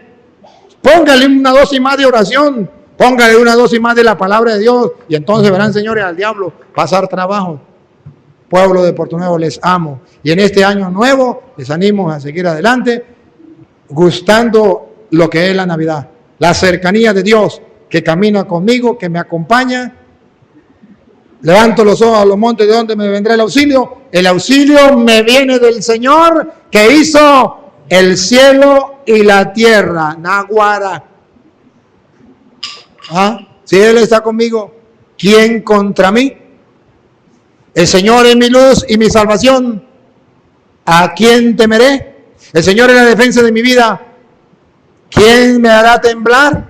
Póngale una dosis más de oración. Póngale una dosis más de la palabra de Dios. Y entonces verán, señores, al diablo pasar trabajo. Pueblo de Puerto Nuevo, les amo. Y en este año nuevo, les animo a seguir adelante, gustando lo que es la Navidad. La cercanía de Dios que camina conmigo, que me acompaña. Levanto los ojos a los montes, ¿de dónde me vendrá el auxilio? El auxilio me viene del Señor que hizo el cielo y la tierra. Naguara. Si Él está conmigo, ¿quién contra mí? El Señor es mi luz y mi salvación. ¿A quién temeré? El Señor es la defensa de mi vida. ¿Quién me hará temblar?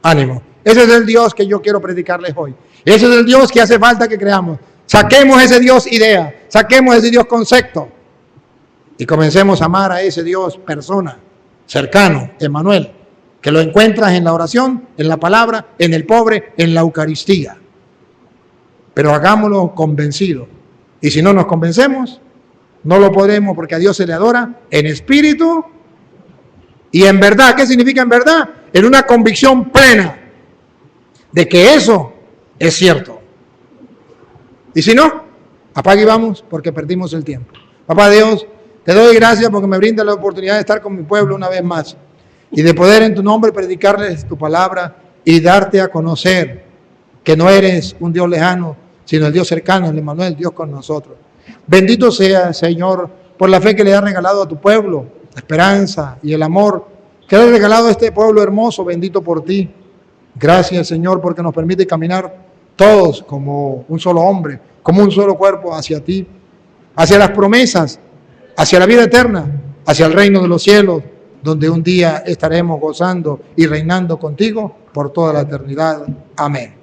Ánimo. Ese es el Dios que yo quiero predicarles hoy. Ese es el Dios que hace falta que creamos. Saquemos ese Dios idea. Saquemos ese Dios concepto. Y comencemos a amar a ese Dios persona, cercano, Emmanuel, que lo encuentras en la oración, en la palabra, en el pobre, en la Eucaristía. Pero hagámoslo convencido. Y si no nos convencemos, no lo podremos, porque a Dios se le adora en espíritu y en verdad. ¿Qué significa en verdad? En una convicción plena de que eso es cierto. Y si no, apague y vamos, porque perdimos el tiempo. Papá Dios, te doy gracias porque me brinda la oportunidad de estar con mi pueblo una vez más y de poder en tu nombre predicarles tu palabra y darte a conocer que no eres un Dios lejano, sino el Dios cercano, el Emmanuel, Dios con nosotros. Bendito sea, Señor, por la fe que le has regalado a tu pueblo, la esperanza y el amor que le has regalado a este pueblo hermoso, bendito por ti. Gracias, Señor, porque nos permite caminar todos como un solo hombre, como un solo cuerpo hacia ti, hacia las promesas, hacia la vida eterna, hacia el reino de los cielos, donde un día estaremos gozando y reinando contigo por toda la eternidad. Amén.